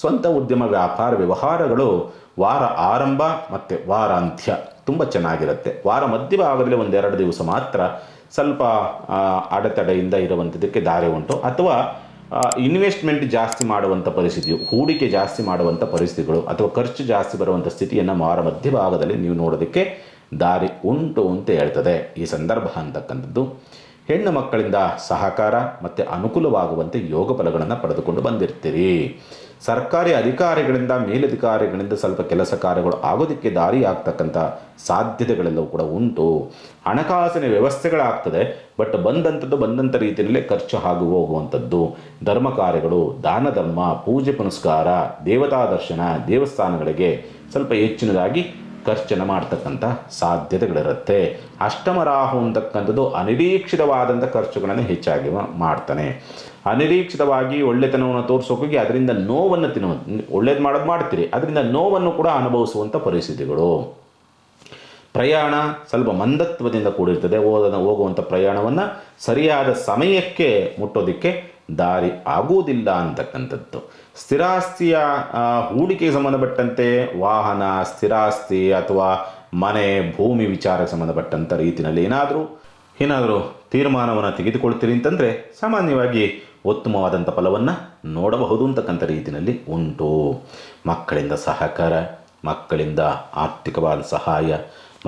ಸ್ವಂತ ಉದ್ಯಮ ವ್ಯಾಪಾರ ವ್ಯವಹಾರಗಳು ವಾರ ಆರಂಭ ಮತ್ತು ವಾರಾಂತ್ಯ ತುಂಬ ಚೆನ್ನಾಗಿರುತ್ತೆ. ವಾರ ಮಧ್ಯಭಾಗದಲ್ಲಿ 1-2 ದಿವಸ ಮಾತ್ರ ಸ್ವಲ್ಪ ಅಡೆತಡೆಯಿಂದ ಇರುವಂಥದ್ದಕ್ಕೆ ದಾರಿ ಉಂಟು. ಅಥವಾ ಇನ್ವೆಸ್ಟ್ಮೆಂಟ್ ಜಾಸ್ತಿ ಮಾಡುವಂಥ ಪರಿಸ್ಥಿತಿಯು, ಹೂಡಿಕೆ ಜಾಸ್ತಿ ಮಾಡುವಂಥ ಪರಿಸ್ಥಿತಿಗಳು ಅಥವಾ ಖರ್ಚು ಜಾಸ್ತಿ ಬರುವಂಥ ಸ್ಥಿತಿಯನ್ನು ವಾರ ಮಧ್ಯಭಾಗದಲ್ಲಿ ನೀವು ನೋಡೋದಕ್ಕೆ ದಾರಿ ಉಂಟು ಅಂತ ಹೇಳ್ತದೆ ಈ ಸಂದರ್ಭ ಅಂತಕ್ಕಂಥದ್ದು. ಹೆಣ್ಣು ಮಕ್ಕಳಿಂದ ಸಹಕಾರ ಮತ್ತು ಅನುಕೂಲವಾಗುವಂತೆ ಯೋಗ ಫಲಗಳನ್ನು ಪಡೆದುಕೊಂಡು ಬಂದಿರ್ತೀರಿ. ಸರ್ಕಾರಿ ಅಧಿಕಾರಿಗಳಿಂದ ಮೇಲಧಿಕಾರಿಗಳಿಂದ ಸ್ವಲ್ಪ ಕೆಲಸ ಕಾರ್ಯಗಳು ಆಗೋದಕ್ಕೆ ದಾರಿ ಆಗ್ತಕ್ಕಂಥ ಸಾಧ್ಯತೆಗಳೆಲ್ಲವೂ ಕೂಡ ಉಂಟು. ಹಣಕಾಸಿನ ವ್ಯವಸ್ಥೆಗಳಾಗ್ತದೆ, ಬಟ್ ಬಂದಂಥ ರೀತಿಯಲ್ಲೇ ಖರ್ಚು ಆಗಿ ಹೋಗುವಂಥದ್ದು. ಧರ್ಮ ಕಾರ್ಯಗಳು, ದಾನ ಧರ್ಮ, ಪೂಜೆ ಪುನಸ್ಕಾರ, ದೇವತಾ ದರ್ಶನ, ದೇವಸ್ಥಾನಗಳಿಗೆ ಸ್ವಲ್ಪ ಹೆಚ್ಚಿನದಾಗಿ ಖರ್ಚನ್ನು ಮಾಡ್ತಕ್ಕಂಥ ಸಾಧ್ಯತೆಗಳಿರುತ್ತೆ. ಅಷ್ಟಮ ರಾಹು ಅಂತಕ್ಕಂಥದ್ದು ಅನಿರೀಕ್ಷಿತವಾದಂಥ ಖರ್ಚುಗಳನ್ನು ಹೆಚ್ಚಾಗಿ ಮಾಡ್ತಾನೆ. ಅನಿರೀಕ್ಷಿತವಾಗಿ ಒಳ್ಳೆತನವನ್ನು ತೋರಿಸೋಕೋಗಿ ಅದರಿಂದ ನೋವನ್ನು ಒಳ್ಳೇದು ಮಾಡ್ತೀರಿ, ಅದರಿಂದ ನೋವನ್ನು ಕೂಡ ಅನುಭವಿಸುವಂಥ ಪರಿಸ್ಥಿತಿಗಳು. ಪ್ರಯಾಣ ಸ್ವಲ್ಪ ಮಂದತ್ವದಿಂದ ಕೂಡಿರ್ತದೆ. ಹೋಗುವಂಥ ಪ್ರಯಾಣವನ್ನು ಸರಿಯಾದ ಸಮಯಕ್ಕೆ ಮುಟ್ಟೋದಕ್ಕೆ ದಾರಿ ಆಗುವುದಿಲ್ಲ ಅಂತಕ್ಕಂಥದ್ದು. ಸ್ಥಿರಾಸ್ತಿಯ ಹೂಡಿಕೆಗೆ ಸಂಬಂಧಪಟ್ಟಂತೆ ವಾಹನ, ಸ್ಥಿರಾಸ್ತಿ ಅಥವಾ ಮನೆ, ಭೂಮಿ ವಿಚಾರಕ್ಕೆ ಸಂಬಂಧಪಟ್ಟಂಥ ರೀತಿಯಲ್ಲಿ ಏನಾದರೂ ತೀರ್ಮಾನವನ್ನು ತೆಗೆದುಕೊಳ್ತೀರಿ ಅಂತಂದರೆ ಸಾಮಾನ್ಯವಾಗಿ ಉತ್ತಮವಾದಂಥ ಫಲವನ್ನು ನೋಡಬಹುದು ಅಂತಕ್ಕಂಥ ರೀತಿಯಲ್ಲಿ ಉಂಟು. ಮಕ್ಕಳಿಂದ ಸಹಕಾರ, ಮಕ್ಕಳಿಂದ ಆರ್ಥಿಕವಾದ ಸಹಾಯ,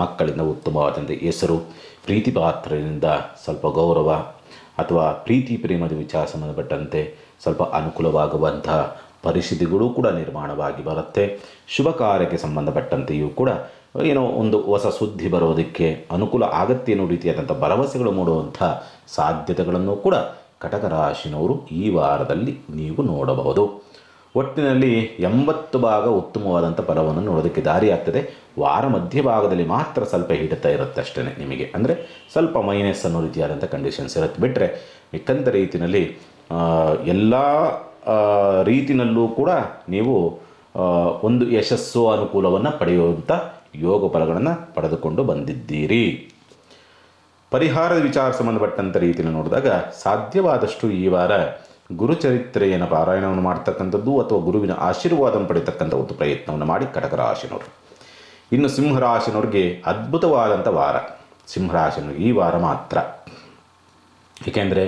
ಮಕ್ಕಳಿಂದ ಉತ್ತಮವಾದಂಥ ಹೆಸರು, ಪ್ರೀತಿ ಪಾತ್ರರಿಂದ ಸ್ವಲ್ಪ ಗೌರವ ಅಥವಾ ಪ್ರೀತಿ ಪ್ರೇಮದ ವಿಚಾರ ಸಂಬಂಧಪಟ್ಟಂತೆ ಸ್ವಲ್ಪ ಅನುಕೂಲವಾಗುವಂಥ ಪರಿಸ್ಥಿತಿಗಳು ಕೂಡ ನಿರ್ಮಾಣವಾಗಿ ಬರುತ್ತೆ. ಶುಭ ಕಾರ್ಯಕ್ಕೆ ಸಂಬಂಧಪಟ್ಟಂತೆಯೂ ಕೂಡ ಒಂದು ಹೊಸ ಸುದ್ದಿ ಬರೋದಕ್ಕೆ ಅನುಕೂಲ ಆಗತ್ತೆ ಅನ್ನೋ ರೀತಿಯಾದಂಥ ಭರವಸೆಗಳು ಮೂಡುವಂಥ ಸಾಧ್ಯತೆಗಳನ್ನು ಕೂಡ ಕಟಕ ರಾಶಿನವರು ಈ ವಾರದಲ್ಲಿ ನೀವು ನೋಡಬಹುದು. ಒಟ್ಟಿನಲ್ಲಿ 80% ಉತ್ತಮವಾದಂಥ ಫಲವನ್ನು ನೋಡೋದಕ್ಕೆ ದಾರಿ ಆಗ್ತದೆ. ವಾರ ಮಧ್ಯಭಾಗದಲ್ಲಿ ಮಾತ್ರ ಸ್ವಲ್ಪ ಹಿಡಿತಾ ಇರುತ್ತೆ ಅಷ್ಟೇ ನಿಮಗೆ, ಅಂದರೆ ಸ್ವಲ್ಪ ಮೈನಸ್ ಅನ್ನೋ ರೀತಿಯಾದಂಥ ಕಂಡೀಷನ್ಸ್ ಇರುತ್ತೆ. ಬಿಟ್ಟರೆ ಮಿಕ್ಕಂಥ ರೀತಿಯಲ್ಲಿ ಎಲ್ಲ ರೀತಿಯಲ್ಲೂ ಕೂಡ ನೀವು ಒಂದು ಯಶಸ್ಸು ಅನುಕೂಲವನ್ನು ಪಡೆಯುವಂಥ ಯೋಗ ಫಲಗಳನ್ನು ಪಡೆದುಕೊಂಡು ಬಂದಿದ್ದೀರಿ. ಪರಿಹಾರದ ವಿಚಾರ ಸಂಬಂಧಪಟ್ಟಂಥ ರೀತಿಯನ್ನು ನೋಡಿದಾಗ ಸಾಧ್ಯವಾದಷ್ಟು ಈ ವಾರ ಗುರುಚರಿತ್ರೆಯನ್ನು ಪಾರಾಯಣವನ್ನು ಮಾಡ್ತಕ್ಕಂಥದ್ದು ಅಥವಾ ಗುರುವಿನ ಆಶೀರ್ವಾದವನ್ನು ಪಡೆಯತಕ್ಕಂಥ ಒಂದು ಪ್ರಯತ್ನವನ್ನು ಮಾಡಿ ಕಟಕ ರಾಶಿನವರು. ಇನ್ನು ಸಿಂಹರಾಶಿನವ್ರಿಗೆ ಅದ್ಭುತವಾದಂಥ ವಾರ. ಸಿಂಹರಾಶಿನವ್ರಿಗೆ ಈ ವಾರ ಮಾತ್ರ, ಏಕೆಂದರೆ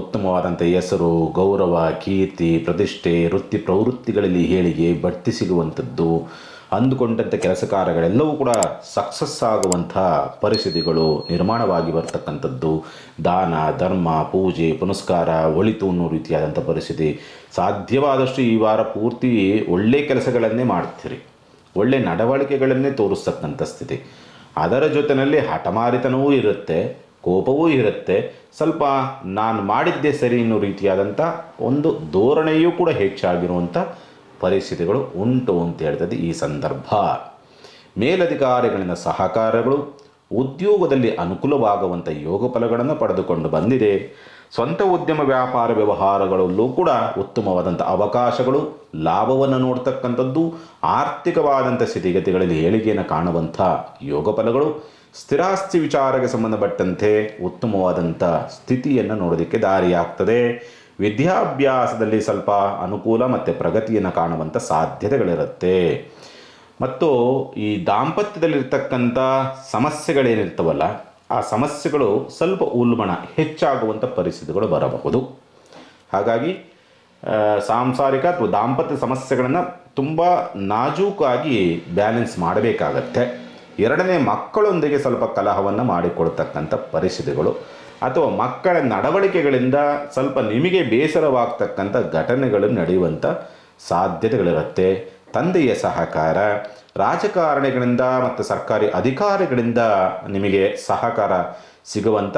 ಉತ್ತಮವಾದಂಥ ಹೆಸರು, ಗೌರವ, ಕೀರ್ತಿ, ಪ್ರತಿಷ್ಠೆ, ವೃತ್ತಿ ಪ್ರವೃತ್ತಿಗಳಲ್ಲಿ ಏಳಿಗೆ, ಬಡ್ತಿ ಸಿಗುವಂಥದ್ದು, ಅಂದುಕೊಂಡಂಥ ಕೆಲಸ ಕಾರ್ಯಗಳೆಲ್ಲವೂ ಕೂಡ ಸಕ್ಸಸ್ ಆಗುವಂಥ ಪರಿಸ್ಥಿತಿಗಳು ನಿರ್ಮಾಣವಾಗಿ ಬರ್ತಕ್ಕಂಥದ್ದು. ದಾನ ಧರ್ಮ, ಪೂಜೆ ಪುನಸ್ಕಾರ, ಒಳಿತು ಅನ್ನೋ ರೀತಿಯಾದಂಥ ಪರಿಸ್ಥಿತಿ. ಸಾಧ್ಯವಾದಷ್ಟು ಈ ವಾರ ಪೂರ್ತಿ ಒಳ್ಳೆಯ ಕೆಲಸಗಳನ್ನೇ ಮಾಡ್ತೀರಿ, ಒಳ್ಳೆಯ ನಡವಳಿಕೆಗಳನ್ನೇ ತೋರಿಸ್ತಕ್ಕಂಥ ಸ್ಥಿತಿ. ಅದರ ಜೊತೆಯಲ್ಲಿ ಹಠಮಾರಿತನವೂ ಇರುತ್ತೆ, ಕೋಪವೂ ಇರುತ್ತೆ. ಸ್ವಲ್ಪ ನಾನು ಮಾಡಿದ್ದೇ ಸರಿ ಅನ್ನೋ ರೀತಿಯಾದಂಥ ಒಂದು ಧೋರಣೆಯೂ ಕೂಡ ಹೆಚ್ಚಾಗಿರುವಂಥ ಪರಿಸ್ಥಿತಿಗಳು ಉಂಟು ಅಂತ ಹೇಳ್ತದೆ ಈ ಸಂದರ್ಭ. ಮೇಲಧಿಕಾರಿಗಳಿಂದ ಸಹಕಾರಗಳು, ಉದ್ಯೋಗದಲ್ಲಿ ಅನುಕೂಲವಾಗುವಂಥ ಯೋಗ ಫಲಗಳನ್ನು ಪಡೆದುಕೊಂಡು ಬಂದಿದೆ. ಸ್ವಂತ ಉದ್ಯಮ ವ್ಯಾಪಾರ ವ್ಯವಹಾರಗಳಲ್ಲೂ ಕೂಡ ಉತ್ತಮವಾದಂಥ ಅವಕಾಶಗಳು, ಲಾಭವನ್ನು ನೋಡ್ತಕ್ಕಂಥದ್ದು, ಆರ್ಥಿಕವಾದಂಥ ಸ್ಥಿತಿಗತಿಗಳಲ್ಲಿ ಏಳಿಗೆಯನ್ನು ಕಾಣುವಂಥ ಯೋಗ ಫಲಗಳು, ಸ್ಥಿರಾಸ್ತಿ ವಿಚಾರಕ್ಕೆ ಸಂಬಂಧಪಟ್ಟಂತೆ ಉತ್ತಮವಾದಂಥ ಸ್ಥಿತಿಯನ್ನು ನೋಡೋದಕ್ಕೆ ದಾರಿಯಾಗ್ತದೆ. ವಿದ್ಯಾಭ್ಯಾಸದಲ್ಲಿ ಸ್ವಲ್ಪ ಅನುಕೂಲ ಮತ್ತು ಪ್ರಗತಿಯನ್ನು ಕಾಣುವಂಥ ಸಾಧ್ಯತೆಗಳಿರುತ್ತೆ. ಮತ್ತು ಈ ದಾಂಪತ್ಯದಲ್ಲಿರ್ತಕ್ಕಂಥ ಸಮಸ್ಯೆಗಳೇನಿರ್ತವಲ್ಲ ಆ ಸಮಸ್ಯೆಗಳು ಸ್ವಲ್ಪ ಉಲ್ಬಣ ಹೆಚ್ಚಾಗುವಂಥ ಪರಿಸ್ಥಿತಿಗಳು ಬರಬಹುದು. ಹಾಗಾಗಿ ಸಾಂಸಾರಿಕ ಅಥವಾ ದಾಂಪತ್ಯ ಸಮಸ್ಯೆಗಳನ್ನು ತುಂಬ ನಾಜೂಕಾಗಿ ಬ್ಯಾಲೆನ್ಸ್ ಮಾಡಬೇಕಾಗತ್ತೆ. ಎರಡನೇ, ಮಕ್ಕಳೊಂದಿಗೆ ಸ್ವಲ್ಪ ಕಲಹವನ್ನು ಮಾಡಿಕೊಳ್ತಕ್ಕಂಥ ಪರಿಸ್ಥಿತಿಗಳು ಅಥವಾ ಮಕ್ಕಳ ನಡವಳಿಕೆಗಳಿಂದ ಸ್ವಲ್ಪ ನಿಮಗೆ ಬೇಸರವಾಗ್ತಕ್ಕಂಥ ಘಟನೆಗಳು ನಡೆಯುವಂಥ ಸಾಧ್ಯತೆಗಳಿರುತ್ತೆ. ತಂದೆಯ ಸಹಕಾರ, ರಾಜಕಾರಣಿಗಳಿಂದ ಮತ್ತು ಸರ್ಕಾರಿ ಅಧಿಕಾರಿಗಳಿಂದ ನಿಮಗೆ ಸಹಕಾರ ಸಿಗುವಂಥ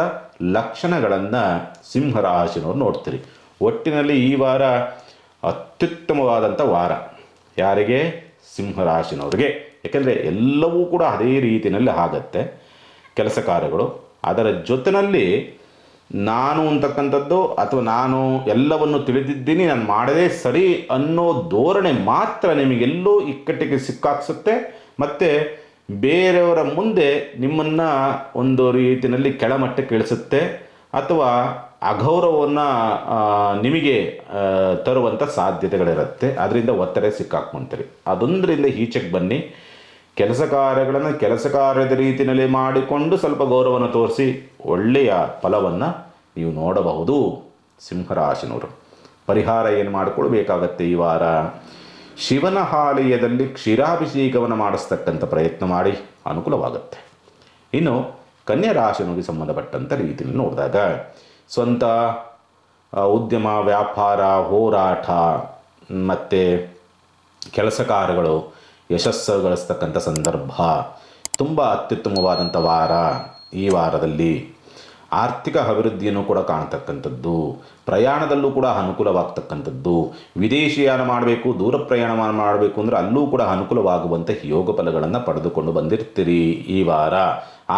ಲಕ್ಷಣಗಳನ್ನು ಸಿಂಹರಾಶಿನವರು ನೋಡ್ತೀರಿ. ಒಟ್ಟಿನಲ್ಲಿ ಈ ವಾರ ಅತ್ಯುತ್ತಮವಾದಂಥ ವಾರ ಯಾರಿಗೆ? ಸಿಂಹರಾಶಿನವ್ರಿಗೆ. ಯಾಕೆಂದರೆ ಎಲ್ಲವೂ ಕೂಡ ಅದೇ ರೀತಿಯಲ್ಲಿ ಆಗತ್ತೆ ಕೆಲಸ ಕಾರ್ಯಗಳು. ಅದರ ಜೊತೆಯಲ್ಲಿ ನಾನು ಅಂತಕ್ಕಂಥದ್ದು ಅಥವಾ ನಾನು ಎಲ್ಲವನ್ನು ತಿಳಿದಿದ್ದೀನಿ, ನಾನು ಮಾಡದೇ ಸರಿ ಅನ್ನೋ ಧೋರಣೆ ಮಾತ್ರ ನಿಮಗೆಲ್ಲೋ ಇಕ್ಕಟ್ಟಿಗೆ ಸಿಕ್ಕಾಕ್ಸುತ್ತೆ ಮತ್ತು ಬೇರೆಯವರ ಮುಂದೆ ನಿಮ್ಮನ್ನು ಒಂದು ರೀತಿಯಲ್ಲಿ ಕೆಳಮಟ್ಟಕ್ಕೆ ಇಳಿಸುತ್ತೆ ಅಥವಾ ಅಗೌರವವನ್ನು ನಿಮಗೆ ತರುವಂಥ ಸಾಧ್ಯತೆಗಳಿರುತ್ತೆ. ಅದರಿಂದ ಒತ್ತಡ ಸಿಕ್ಕಾಕ್ಕೊಂತೀರಿ. ಅದೊಂದರಿಂದ ಈಚೆಗೆ ಬನ್ನಿ. ಕೆಲಸ ಕಾರ್ಯಗಳನ್ನು ಕೆಲಸ ಕಾರ್ಯದ ರೀತಿಯಲ್ಲಿ ಮಾಡಿಕೊಂಡು ಸ್ವಲ್ಪ ಗೌರವವನ್ನು ತೋರಿಸಿ ಒಳ್ಳೆಯ ಫಲವನ್ನು ನೀವು ನೋಡಬಹುದು. ಸಿಂಹರಾಶಿನವರು ಪರಿಹಾರ ಏನು ಮಾಡಿಕೊಳ್ಬೇಕಾಗತ್ತೆ ಈ ವಾರ? ಶಿವನ ಆಲಯದಲ್ಲಿ ಕ್ಷೀರಾಭಿಷೇಕವನ್ನು ಮಾಡಿಸ್ತಕ್ಕಂಥ ಪ್ರಯತ್ನ ಮಾಡಿ, ಅನುಕೂಲವಾಗುತ್ತೆ. ಇನ್ನು ಕನ್ಯಾ ರಾಶಿನವರಿಗೆ ಸಂಬಂಧಪಟ್ಟಂಥ ರೀತಿಯಲ್ಲಿ ನೋಡಿದಾಗ ಸ್ವಂತ ಉದ್ಯಮ, ವ್ಯಾಪಾರ, ಹೋರಾಟ ಮತ್ತು ಕೆಲಸ ಕಾರ್ಯಗಳು ಯಶಸ್ಸು ಗಳಿಸ್ತಕ್ಕಂಥ ಸಂದರ್ಭ, ತುಂಬ ಅತ್ಯುತ್ತಮವಾದಂಥ ವಾರ. ಈ ವಾರದಲ್ಲಿ ಆರ್ಥಿಕ ಅಭಿವೃದ್ಧಿಯನ್ನು ಕೂಡ ಕಾಣ್ತಕ್ಕಂಥದ್ದು, ಪ್ರಯಾಣದಲ್ಲೂ ಕೂಡ ಅನುಕೂಲವಾಗ್ತಕ್ಕಂಥದ್ದು. ವಿದೇಶಿಯಾನ ಮಾಡಬೇಕು, ದೂರ ಪ್ರಯಾಣ ಮಾಡಬೇಕು ಅಂದರೆ ಅಲ್ಲೂ ಕೂಡ ಅನುಕೂಲವಾಗುವಂಥ ಯೋಗ ಫಲಗಳನ್ನು ಪಡೆದುಕೊಂಡು ಬಂದಿರ್ತೀರಿ. ಈ ವಾರ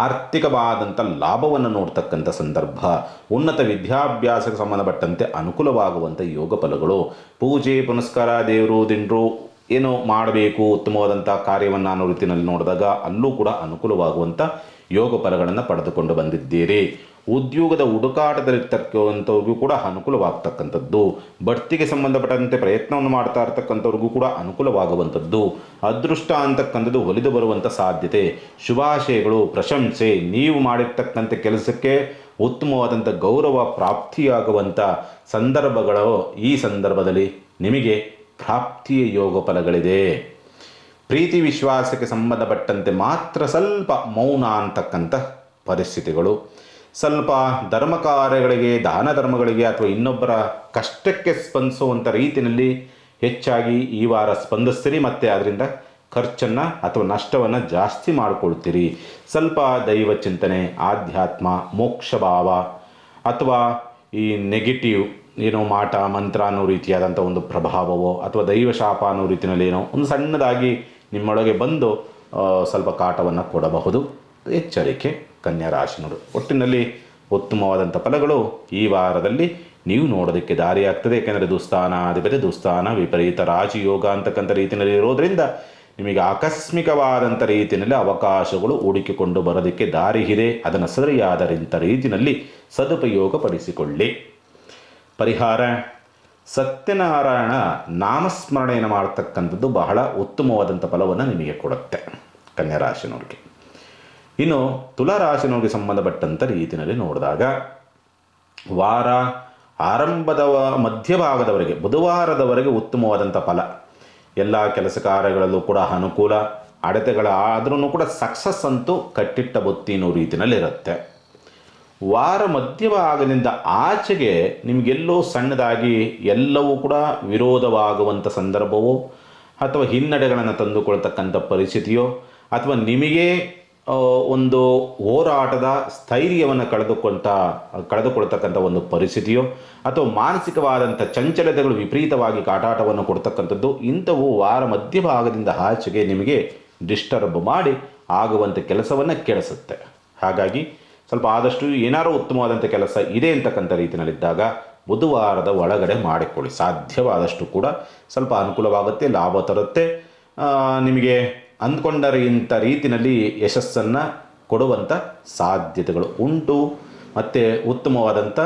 ಆರ್ಥಿಕವಾದಂಥ ಲಾಭವನ್ನು ನೋಡ್ತಕ್ಕಂಥ ಸಂದರ್ಭ, ಉನ್ನತ ವಿದ್ಯಾಭ್ಯಾಸಕ್ಕೆ ಸಂಬಂಧಪಟ್ಟಂತೆ ಅನುಕೂಲವಾಗುವಂಥ ಯೋಗ ಫಲಗಳು. ಪೂಜೆ ಪುನಸ್ಕಾರ, ದೇವರು ದಿಂಡ್ರು ಏನೋ ಮಾಡಬೇಕು, ಉತ್ತಮವಾದಂಥ ಕಾರ್ಯವನ್ನು ಅನ್ನೋ ರೀತಿಯಲ್ಲಿ ನೋಡಿದಾಗ ಅಲ್ಲೂ ಕೂಡ ಅನುಕೂಲವಾಗುವಂಥ ಯೋಗ ಫಲಗಳನ್ನು ಪಡೆದುಕೊಂಡು ಬಂದಿದ್ದೀರಿ. ಉದ್ಯೋಗದ ಹುಡುಕಾಟದಲ್ಲಿರ್ತಕ್ಕಂಥವ್ರಿಗೂ ಕೂಡ ಅನುಕೂಲವಾಗ್ತಕ್ಕಂಥದ್ದು. ಬಡ್ತಿಗೆ ಸಂಬಂಧಪಟ್ಟಂತೆ ಪ್ರಯತ್ನವನ್ನು ಮಾಡ್ತಾ ಇರ್ತಕ್ಕಂಥವ್ರಿಗೂ ಕೂಡ ಅನುಕೂಲವಾಗುವಂಥದ್ದು. ಅದೃಷ್ಟ ಅಂತಕ್ಕಂಥದ್ದು ಒಲಿದು ಬರುವಂಥ ಸಾಧ್ಯತೆ. ಶುಭಾಶಯಗಳು, ಪ್ರಶಂಸೆ, ನೀವು ಮಾಡಿರ್ತಕ್ಕಂಥ ಕೆಲಸಕ್ಕೆ ಉತ್ತಮವಾದಂಥ ಗೌರವ ಪ್ರಾಪ್ತಿಯಾಗುವಂಥ ಸಂದರ್ಭಗಳು ಈ ಸಂದರ್ಭದಲ್ಲಿ ನಿಮಗೆ ಪ್ರಾಪ್ತಿಯ ಯೋಗ ಫಲಗಳಿದೆ. ಪ್ರೀತಿ ವಿಶ್ವಾಸಕ್ಕೆ ಸಂಬಂಧಪಟ್ಟಂತೆ ಮಾತ್ರ ಸ್ವಲ್ಪ ಮೌನ ಅಂತಕ್ಕಂಥ ಪರಿಸ್ಥಿತಿಗಳು. ಸ್ವಲ್ಪ ಧರ್ಮ ಕಾರ್ಯಗಳಿಗೆ, ದಾನ ಧರ್ಮಗಳಿಗೆ ಅಥವಾ ಇನ್ನೊಬ್ಬರ ಕಷ್ಟಕ್ಕೆ ಸ್ಪಂದಿಸುವಂಥ ರೀತಿಯಲ್ಲಿ ಹೆಚ್ಚಾಗಿ ಈ ವಾರ ಸ್ಪಂದಿಸ್ತೀರಿ ಮತ್ತು ಅದರಿಂದ ಖರ್ಚನ್ನು ಅಥವಾ ನಷ್ಟವನ್ನು ಜಾಸ್ತಿ ಮಾಡಿಕೊಳ್ತೀರಿ. ಸ್ವಲ್ಪ ದೈವ ಚಿಂತನೆ, ಆಧ್ಯಾತ್ಮ, ಮೋಕ್ಷ ಭಾವ ಅಥವಾ ಈ ನೆಗೆಟಿವ್ ಏನೋ ಮಾಟ ಮಂತ್ರ ಅನ್ನೋ ರೀತಿಯಾದಂಥ ಒಂದು ಪ್ರಭಾವವೋ ಅಥವಾ ದೈವಶಾಪ ಅನ್ನೋ ರೀತಿಯಲ್ಲಿ ಏನೋ ಒಂದು ಸಣ್ಣದಾಗಿ ನಿಮ್ಮೊಳಗೆ ಬಂದು ಸ್ವಲ್ಪ ಕಾಟವನ್ನು ಕೊಡಬಹುದು. ಎಚ್ಚರಿಕೆ ಕನ್ಯಾ ರಾಶಿನವರು. ಒಟ್ಟಿನಲ್ಲಿ ಉತ್ತಮವಾದಂಥ ಫಲಗಳು ಈ ವಾರದಲ್ಲಿ ನೀವು ನೋಡೋದಕ್ಕೆ ದಾರಿಯಾಗ್ತದೆ. ಏಕೆಂದರೆ ದುಸ್ಥಾನಾಧಿಪತಿ ದುಸ್ಥಾನ ವಿಪರೀತ ರಾಜಯೋಗ ಅಂತಕ್ಕಂಥ ರೀತಿಯಲ್ಲಿ ಇರೋದರಿಂದ ನಿಮಗೆ ಆಕಸ್ಮಿಕವಾದಂಥ ರೀತಿಯಲ್ಲಿ ಅವಕಾಶಗಳು ಹುಡುಕಿಕೊಂಡು ಬರೋದಕ್ಕೆ ದಾರಿ ಇದೆ. ಅದನ್ನು ಸರಿಯಾದ ರೀತಿಯಲ್ಲಿ ಸದುಪಯೋಗ ಪಡಿಸಿಕೊಳ್ಳಿ. ಪರಿಹಾರ: ಸತ್ಯನಾರಾಯಣ ನಾಮಸ್ಮರಣೆಯನ್ನು ಮಾಡ್ತಕ್ಕಂಥದ್ದು ಬಹಳ ಉತ್ತಮವಾದಂಥ ಫಲವನ್ನು ನಿಮಗೆ ಕೊಡುತ್ತೆ ಕನ್ಯಾ ರಾಶಿನವ್ರಿಗೆ. ಇನ್ನು ತುಲಾರಾಶಿನವ್ರಿಗೆ ಸಂಬಂಧಪಟ್ಟಂಥ ರೀತಿಯಲ್ಲಿ ನೋಡಿದಾಗ ವಾರ ಆರಂಭದ ಮಧ್ಯಭಾಗದವರೆಗೆ ಬುಧವಾರದವರೆಗೆ ಉತ್ತಮವಾದಂಥ ಫಲ. ಎಲ್ಲ ಕೆಲಸ ಕಾರ್ಯಗಳಲ್ಲೂ ಕೂಡ ಅನುಕೂಲ, ಅಡೆತಗಳಾದ್ರೂ ಕೂಡ ಸಕ್ಸಸ್ ಅಂತೂ ಕಟ್ಟಿಟ್ಟ ಬುತ್ತಿನೋ ರೀತಿಯಲ್ಲಿ ಇರುತ್ತೆ. ವಾರ ಮಧ್ಯಭಾಗದಿಂದ ಆಚೆಗೆ ನಿಮಗೆಲ್ಲೋ ಸಣ್ಣದಾಗಿ ಎಲ್ಲವೂ ಕೂಡ ವಿರೋಧವಾಗುವಂಥ ಸಂದರ್ಭವೋ ಅಥವಾ ಹಿನ್ನಡೆಗಳನ್ನು ತಂದುಕೊಳ್ತಕ್ಕಂಥ ಪರಿಸ್ಥಿತಿಯೋ ಅಥವಾ ನಿಮಗೆ ಒಂದು ಹೋರಾಟದ ಸ್ಥೈರ್ಯವನ್ನು ಕಳೆದುಕೊಳ್ತಕ್ಕಂಥ ಒಂದು ಪರಿಸ್ಥಿತಿಯೋ ಅಥವಾ ಮಾನಸಿಕವಾದಂಥ ಚಂಚಲತೆಗಳು ವಿಪರೀತವಾಗಿ ಕಾಟಾಟವನ್ನು ಕೊಡ್ತಕ್ಕಂಥದ್ದು, ಇಂಥವು ವಾರ ಮಧ್ಯಭಾಗದಿಂದ ಆಚೆಗೆ ನಿಮಗೆ ಡಿಸ್ಟರ್ಬ್ ಮಾಡಿ ಆಗುವಂಥ ಕೆಲಸವನ್ನು ಕೆಡಿಸುತ್ತೆ. ಹಾಗಾಗಿ ಸ್ವಲ್ಪ ಆದಷ್ಟು ಏನಾದರೂ ಉತ್ತಮವಾದಂಥ ಕೆಲಸ ಇದೆ ಅಂತಕ್ಕಂಥ ರೀತಿಯಲ್ಲಿದ್ದಾಗ ಬುಧವಾರದ ಒಳಗಡೆ ಮಾಡಿಕೊಳ್ಳಿ. ಸಾಧ್ಯವಾದಷ್ಟು ಕೂಡ ಸ್ವಲ್ಪ ಅನುಕೂಲವಾಗುತ್ತೆ, ಲಾಭ ತರುತ್ತೆ, ನಿಮಗೆ ಅಂದ್ಕೊಂಡಂಥ ರೀತಿಯಲ್ಲಿ ಯಶಸ್ಸನ್ನು ಕೊಡುವಂಥ ಸಾಧ್ಯತೆಗಳು ಉಂಟು ಮತ್ತು ಉತ್ತಮವಾದಂಥ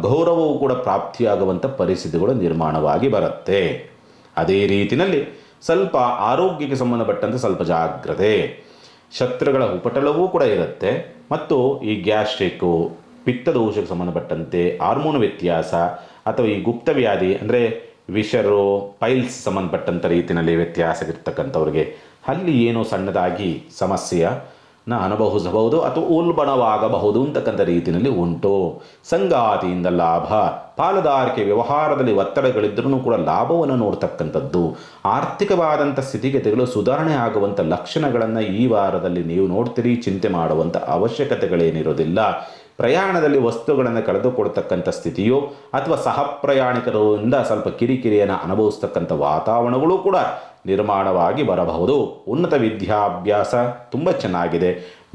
ಗೌರವವು ಕೂಡ ಪ್ರಾಪ್ತಿಯಾಗುವಂಥ ಪರಿಸ್ಥಿತಿಗಳು ನಿರ್ಮಾಣವಾಗಿ ಬರುತ್ತೆ. ಅದೇ ರೀತಿಯಲ್ಲಿ ಸ್ವಲ್ಪ ಆರೋಗ್ಯಕ್ಕೆ ಸಂಬಂಧಪಟ್ಟಂತೆ ಸ್ವಲ್ಪ ಜಾಗ್ರತೆ. ಶತ್ರುಗಳ ಉಪಟಳವೂ ಕೂಡ ಇರುತ್ತೆ. ಮತ್ತು ಈ ಗ್ಯಾಸ್ಟ್ರಿಕ್ಕು, ಪಿತ್ತದೋಷಕ್ಕೆ ಸಂಬಂಧಪಟ್ಟಂತೆ ಹಾರ್ಮೋನ್ ವ್ಯತ್ಯಾಸ ಅಥವಾ ಈ ಗುಪ್ತವ್ಯಾಧಿ ಅಂದರೆ ವಿಷರು, ಪೈಲ್ಸ್ ಸಂಬಂಧಪಟ್ಟಂಥ ರೀತಿಯಲ್ಲಿ ವ್ಯತ್ಯಾಸ ಇರ್ತಕ್ಕಂಥವ್ರಿಗೆ ಅಲ್ಲಿ ಏನೋ ಸಣ್ಣದಾಗಿ ಸಮಸ್ಯೆಯನ್ನು ಅನುಭವಿಸಬಹುದು ಅಥವಾ ಉಲ್ಬಣವಾಗಬಹುದು ಅಂತಕ್ಕಂಥ ರೀತಿಯಲ್ಲಿ ಉಂಟು. ಸಂಗಾತಿಯಿಂದ ಲಾಭ, ಪಾಲುದಾರಿಕೆ ವ್ಯವಹಾರದಲ್ಲಿ ಒತ್ತಡಗಳಿದ್ರೂ ಕೂಡ ಲಾಭವನ್ನು ನೋಡ್ತಕ್ಕಂಥದ್ದು. ಆರ್ಥಿಕವಾದಂಥ ಸ್ಥಿತಿಗತಿಗಳು ಸುಧಾರಣೆ ಆಗುವಂಥ ಲಕ್ಷಣಗಳನ್ನು ಈ ವಾರದಲ್ಲಿ ನೀವು ನೋಡ್ತೀರಿ. ಚಿಂತೆ ಮಾಡುವಂಥ ಅವಶ್ಯಕತೆಗಳೇನಿರೋದಿಲ್ಲ. ಪ್ರಯಾಣದಲ್ಲಿ ವಸ್ತುಗಳನ್ನು ಕಳೆದುಕೊಡ್ತಕ್ಕಂಥ ಸ್ಥಿತಿಯೋ ಅಥವಾ ಸಹ ಪ್ರಯಾಣಿಕರಿಂದ ಸ್ವಲ್ಪ ಕಿರಿಕಿರಿಯನ್ನು ಅನುಭವಿಸ್ತಕ್ಕಂಥ ವಾತಾವರಣಗಳು ಕೂಡ ನಿರ್ಮಾಣವಾಗಿ ಬರಬಹುದು. ಉನ್ನತ ವಿದ್ಯಾಭ್ಯಾಸ ತುಂಬ ಚೆನ್ನಾಗಿದೆ,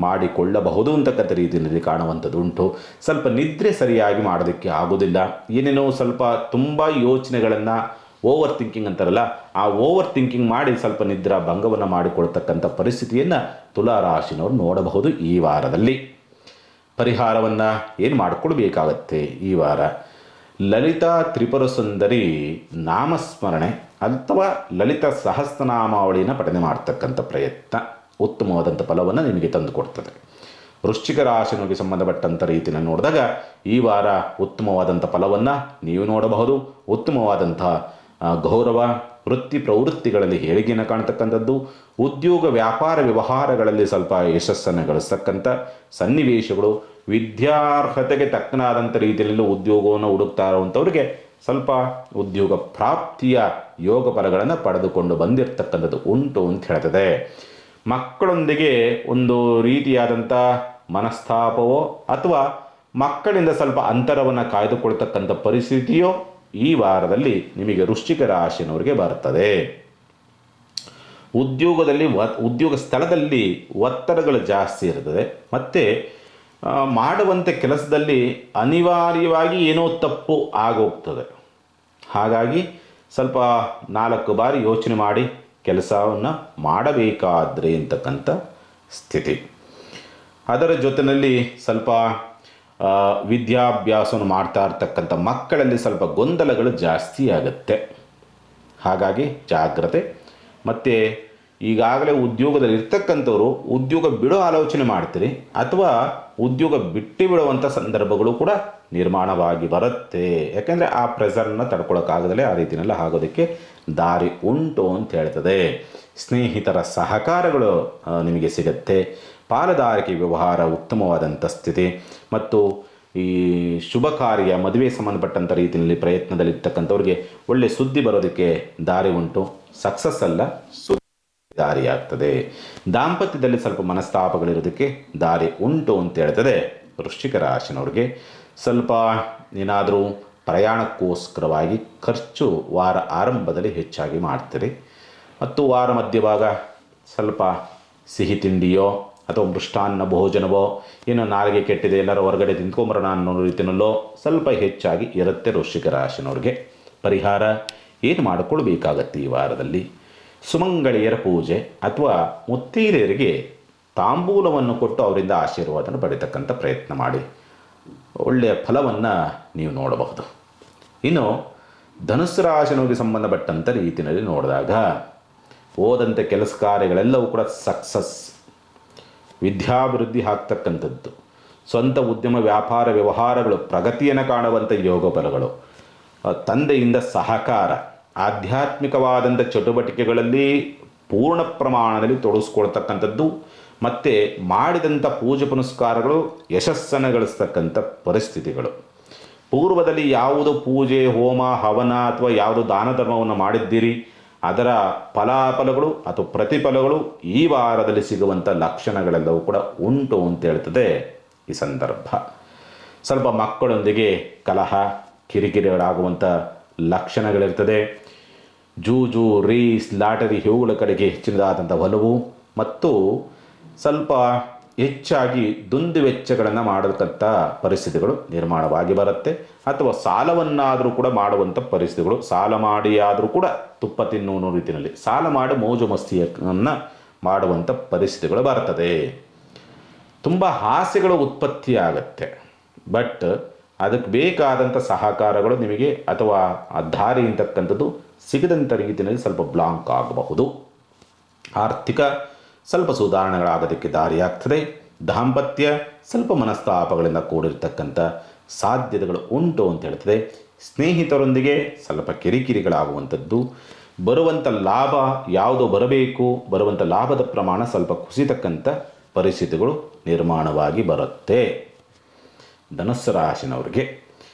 ಮಾಡಿಕೊಳ್ಳಬಹುದು ಅಂತಕ್ಕಂಥ ರೀತಿಯಲ್ಲಿ ಕಾಣುವಂಥದ್ದುಂಟು. ಸ್ವಲ್ಪ ನಿದ್ರೆ ಸರಿಯಾಗಿ ಮಾಡೋದಕ್ಕೆ ಆಗೋದಿಲ್ಲ. ಏನೇನೋ ಸ್ವಲ್ಪ ತುಂಬ ಯೋಚನೆಗಳನ್ನು ಓವರ್ ಥಿಂಕಿಂಗ್ ಅಂತಾರಲ್ಲ, ಆ ಓವರ್ ಥಿಂಕಿಂಗ್ ಮಾಡಿ ಸ್ವಲ್ಪ ನಿದ್ರಾ ಭಂಗವನ್ನು ಮಾಡಿಕೊಳ್ತಕ್ಕಂಥ ಪರಿಸ್ಥಿತಿಯನ್ನು ತುಲಾರಾಶಿನವರು ನೋಡಬಹುದು ಈ ವಾರದಲ್ಲಿ. ಪರಿಹಾರವನ್ನು ಏನು ಮಾಡಿಕೊಳ್ಬೇಕಾಗತ್ತೆ ಈ ವಾರ? ಲಲಿತಾ ತ್ರಿಪುರ ಸುಂದರಿ ನಾಮಸ್ಮರಣೆ ಅಥವಾ ಲಲಿತ ಸಹಸ್ರನಾಮಾವಳಿನ ಪಠನೆ ಮಾಡ್ತಕ್ಕಂಥ ಪ್ರಯತ್ನ ಉತ್ತಮವಾದಂಥ ಫಲವನ್ನು ನಿಮಗೆ ತಂದುಕೊಡ್ತದೆ. ವೃಶ್ಚಿಕ ರಾಶಿಗೆ ಸಂಬಂಧಪಟ್ಟಂಥ ರೀತಿಯನ್ನು ನೋಡಿದಾಗ ಈ ವಾರ ಉತ್ತಮವಾದಂಥ ಫಲವನ್ನು ನೀವು ನೋಡಬಹುದು. ಉತ್ತಮವಾದಂಥ ಗೌರವ, ವೃತ್ತಿ ಪ್ರವೃತ್ತಿಗಳಲ್ಲಿ ಏಳಿಗೆಯನ್ನು ಕಾಣ್ತಕ್ಕಂಥದ್ದು. ಉದ್ಯೋಗ ವ್ಯಾಪಾರ ವ್ಯವಹಾರಗಳಲ್ಲಿ ಸ್ವಲ್ಪ ಯಶಸ್ಸನ್ನು ಗಳಿಸ್ತಕ್ಕಂಥ ಸನ್ನಿವೇಶಗಳು. ವಿದ್ಯಾರ್ಹತೆಗೆ ತಕ್ಕನಾದಂಥ ರೀತಿಯಲ್ಲಿ ಉದ್ಯೋಗವನ್ನು ಹುಡುಕ್ತಾ ಇರುವಂಥವ್ರಿಗೆ ಸ್ವಲ್ಪ ಉದ್ಯೋಗ ಪ್ರಾಪ್ತಿಯ ಯೋಗ ಫಲಗಳನ್ನು ಪಡೆದುಕೊಂಡು ಬಂದಿರತಕ್ಕಂಥದ್ದು ಉಂಟು ಅಂತ ಹೇಳ್ತದೆ. ಮಕ್ಕಳೊಂದಿಗೆ ಒಂದು ರೀತಿಯಾದಂಥ ಮನಸ್ತಾಪವೋ ಅಥವಾ ಮಕ್ಕಳಿಂದ ಸ್ವಲ್ಪ ಅಂತರವನ್ನು ಕಾಯ್ದುಕೊಳ್ತಕ್ಕಂಥ ಪರಿಸ್ಥಿತಿಯೋ ಈ ವಾರದಲ್ಲಿ ನಿಮಗೆ ವೃಶ್ಚಿಕ ರಾಶಿಯವರಿಗೆ ಬರ್ತದೆ. ಉದ್ಯೋಗ ಸ್ಥಳದಲ್ಲಿ ಒತ್ತಡಗಳು ಜಾಸ್ತಿ ಇರ್ತದೆ. ಮತ್ತು ಮಾಡುವಂಥ ಕೆಲಸದಲ್ಲಿ ಅನಿವಾರ್ಯವಾಗಿ ಏನೋ ತಪ್ಪು ಆಗೋಗ್ತದೆ. ಹಾಗಾಗಿ ಸ್ವಲ್ಪ 4 ಬಾರಿ ಯೋಚನೆ ಮಾಡಿ ಕೆಲಸವನ್ನು ಮಾಡಬೇಕಾದ್ರೆ ಅಂತಕ್ಕಂಥ ಸ್ಥಿತಿ. ಅದರ ಜೊತೆಯಲ್ಲಿ ಸ್ವಲ್ಪ ವಿದ್ಯಾಭ್ಯಾಸವನ್ನು ಮಾಡ್ತಾ ಇರ್ತಕ್ಕಂಥ ಮಕ್ಕಳಲ್ಲಿ ಸ್ವಲ್ಪ ಗೊಂದಲಗಳು ಜಾಸ್ತಿ ಆಗುತ್ತೆ. ಹಾಗಾಗಿ ಜಾಗ್ರತೆ. ಮತ್ತು ಈಗಾಗಲೇ ಉದ್ಯೋಗದಲ್ಲಿ ಇರ್ತಕ್ಕಂಥವ್ರು ಉದ್ಯೋಗ ಬಿಡೋ ಆಲೋಚನೆ ಮಾಡ್ತೀರಿ ಅಥವಾ ಉದ್ಯೋಗ ಬಿಟ್ಟು ಬಿಡುವಂಥ ಸಂದರ್ಭಗಳು ಕೂಡ ನಿರ್ಮಾಣವಾಗಿ ಬರುತ್ತೆ. ಯಾಕೆಂದರೆ ಆ ಪ್ರೆಸರನ್ನು ತಡ್ಕೊಳಕ್ಕಾಗದಲೇ ಆ ರೀತಿಯೆಲ್ಲ ಆಗೋದಕ್ಕೆ ದಾರಿ ಉಂಟು ಅಂತ ಹೇಳ್ತದೆ. ಸ್ನೇಹಿತರ ಸಹಕಾರಗಳು ನಿಮಗೆ ಸಿಗುತ್ತೆ. ಪಾಲುದಾರಿಕೆ ವ್ಯವಹಾರ ಉತ್ತಮವಾದಂಥ ಸ್ಥಿತಿ ಮತ್ತು ಈ ಶುಭ ಕಾರ್ಯ, ಮದುವೆ ಸಂಬಂಧಪಟ್ಟಂಥ ರೀತಿಯಲ್ಲಿ ಪ್ರಯತ್ನದಲ್ಲಿರ್ತಕ್ಕಂಥವ್ರಿಗೆ ಒಳ್ಳೆ ಸುದ್ದಿ ಬರೋದಕ್ಕೆ ದಾರಿ ಉಂಟು. ಸಕ್ಸಸ್ ಅಲ್ಲ, ಸುದ್ದಿ ದಾರಿಯಾಗ್ತದೆ. ದಾಂಪತ್ಯದಲ್ಲಿ ಸ್ವಲ್ಪ ಮನಸ್ತಾಪಗಳಿರೋದಕ್ಕೆ ದಾರಿ ಉಂಟು ಅಂತ ಹೇಳ್ತದೆ. ವೃಶ್ಚಿಕ ರಾಶಿನವ್ರಿಗೆ ಸ್ವಲ್ಪ ಏನಾದರೂ ಪ್ರಯಾಣಕ್ಕೋಸ್ಕರವಾಗಿ ಖರ್ಚು ವಾರ ಆರಂಭದಲ್ಲಿ ಹೆಚ್ಚಾಗಿ ಮಾಡ್ತೀರಿ. ಮತ್ತು ವಾರ ಮಧ್ಯಭಾಗ ಸ್ವಲ್ಪ ಸಿಹಿ ತಿಂಡಿಯೋ ಅಥವಾ ಮೃಷ್ಟಾನ್ನ ಭೋಜನವೋ, ಏನೋ ನಾಲಿಗೆ ಕೆಟ್ಟಿದೆ ಎಲ್ಲರೂ ಹೊರಗಡೆ ತಿಂದ್ಕೊಂಬರೋಣ ಅನ್ನೋ ರೀತಿಯಲ್ಲೋ ಸ್ವಲ್ಪ ಹೆಚ್ಚಾಗಿ ಇರುತ್ತೆ ವೃಶ್ಚಿಕ ರಾಶಿನವ್ರಿಗೆ. ಪರಿಹಾರ ಏನು ಮಾಡಿಕೊಳ್ಬೇಕಾಗತ್ತೆ ಈ ವಾರದಲ್ಲಿ? ಸುಮಂಗಳಿಯರ ಪೂಜೆ ಅಥವಾ ಮುತ್ತೈದೆಯರಿಗೆ ತಾಂಬೂಲವನ್ನು ಕೊಟ್ಟು ಅವರಿಂದ ಆಶೀರ್ವಾದನ ಪಡಿತಕ್ಕಂಥ ಪ್ರಯತ್ನ ಮಾಡಿ ಒಳ್ಳೆಯ ಫಲವನ್ನು ನೀವು ನೋಡಬಹುದು. ಇನ್ನು ಧನುಸ್ಸು ರಾಶಿನವರಿಗೆ ಸಂಬಂಧಪಟ್ಟಂಥ ರೀತಿಯಲ್ಲಿ ನೋಡಿದಾಗ ಹೋದಂಥ ಕೆಲಸ ಕಾರ್ಯಗಳೆಲ್ಲವೂ ಕೂಡ ಸಕ್ಸಸ್, ವಿದ್ಯಾಭಿವೃದ್ಧಿ ಆಗ್ತಕ್ಕಂಥದ್ದು, ಸ್ವಂತ ಉದ್ಯಮ ವ್ಯಾಪಾರ ವ್ಯವಹಾರಗಳು ಪ್ರಗತಿಯನ್ನು ಕಾಣುವಂಥ ಯೋಗ ಫಲಗಳು, ತಂದೆಯಿಂದ ಸಹಕಾರ, ಆಧ್ಯಾತ್ಮಿಕವಾದಂಥ ಚಟುವಟಿಕೆಗಳಲ್ಲಿ ಪೂರ್ಣ ಪ್ರಮಾಣದಲ್ಲಿ ತೊಡಗಿಸ್ಕೊಳ್ತಕ್ಕಂಥದ್ದು ಮತ್ತು ಮಾಡಿದಂಥ ಪೂಜೆ ಪುನಸ್ಕಾರಗಳು ಯಶಸ್ಸನ್ನು ಗಳಿಸ್ತಕ್ಕಂಥ ಪರಿಸ್ಥಿತಿಗಳು. ಪೂರ್ವದಲ್ಲಿ ಯಾವುದು ಪೂಜೆ, ಹೋಮ, ಹವನ ಅಥವಾ ಯಾವುದು ದಾನ ಧರ್ಮವನ್ನು ಮಾಡಿದ್ದೀರಿ ಅದರ ಫಲಾಫಲಗಳು ಅಥವಾ ಪ್ರತಿಫಲಗಳು ಈ ವಾರದಲ್ಲಿ ಸಿಗುವಂಥ ಲಕ್ಷಣಗಳೆಲ್ಲವೂ ಕೂಡ ಉಂಟು ಅಂತ ಹೇಳ್ತದೆ ಈ ಸಂದರ್ಭ. ಸ್ವಲ್ಪ ಮಕ್ಕಳೊಂದಿಗೆ ಕಲಹ, ಕಿರಿಕಿರಿಗಳಾಗುವಂಥ ಲಕ್ಷಣಗಳಿರ್ತದೆ. ಜೂಜು, ರೇಸ್, ಲಾಟರಿ ಇವುಗಳ ಕಡೆಗೆ ಹೆಚ್ಚಿನದಾದಂಥ ಒಲವು ಮತ್ತು ಸ್ವಲ್ಪ ಹೆಚ್ಚಾಗಿ ದುಂದು ವೆಚ್ಚಗಳನ್ನು ಮಾಡತಕ್ಕಂಥ ಪರಿಸ್ಥಿತಿಗಳು ನಿರ್ಮಾಣವಾಗಿ ಬರುತ್ತೆ. ಅಥವಾ ಸಾಲವನ್ನಾದರೂ ಕೂಡ ಮಾಡುವಂಥ ಪರಿಸ್ಥಿತಿಗಳು, ಸಾಲ ಮಾಡಿ ಆದರೂ ಕೂಡ ತುಪ್ಪ ತಿನ್ನುವ ರೀತಿಯಲ್ಲಿ ಸಾಲ ಮಾಡಿ ಮೋಜು ಮಸ್ತಿಯನ್ನು ಮಾಡುವಂಥ ಪರಿಸ್ಥಿತಿಗಳು ಬರ್ತದೆ. ತುಂಬ ಆಸೆಗಳು ಉತ್ಪತ್ತಿ ಆಗುತ್ತೆ. ಬಟ್ ಅದಕ್ಕೆ ಬೇಕಾದಂಥ ಸಹಕಾರಗಳು ನಿಮಗೆ ಅಥವಾ ಆ ದಾರಿ ಅಂತಕ್ಕಂಥದ್ದು ಸಿಗದಂಥ ರೀತಿಯಲ್ಲಿ ಸ್ವಲ್ಪ ಬ್ಲಾಂಕ್ ಆಗಬಹುದು. ಆರ್ಥಿಕ ಸ್ವಲ್ಪ ಸುಧಾರಣೆಗಳಾಗೋದಕ್ಕೆ ದಾರಿಯಾಗ್ತದೆ. ದಾಂಪತ್ಯ ಸ್ವಲ್ಪ ಮನಸ್ತಾಪಗಳಿಂದ ಕೂಡಿರ್ತಕ್ಕಂಥ ಸಾಧ್ಯತೆಗಳು ಉಂಟು ಅಂತ ಹೇಳ್ತದೆ. ಸ್ನೇಹಿತರೊಂದಿಗೆ ಸ್ವಲ್ಪ ಕಿರಿಕಿರಿಗಳಾಗುವಂಥದ್ದು. ಬರುವಂಥ ಲಾಭ ಯಾವುದು ಬರಬೇಕು, ಬರುವಂಥ ಲಾಭದ ಪ್ರಮಾಣ ಸ್ವಲ್ಪ ಕುಸಿತಕ್ಕಂಥ ಪರಿಸ್ಥಿತಿಗಳು ನಿರ್ಮಾಣವಾಗಿ ಬರುತ್ತೆ. ಧನುಸ್ಸು ರಾಶಿನವ್ರಿಗೆ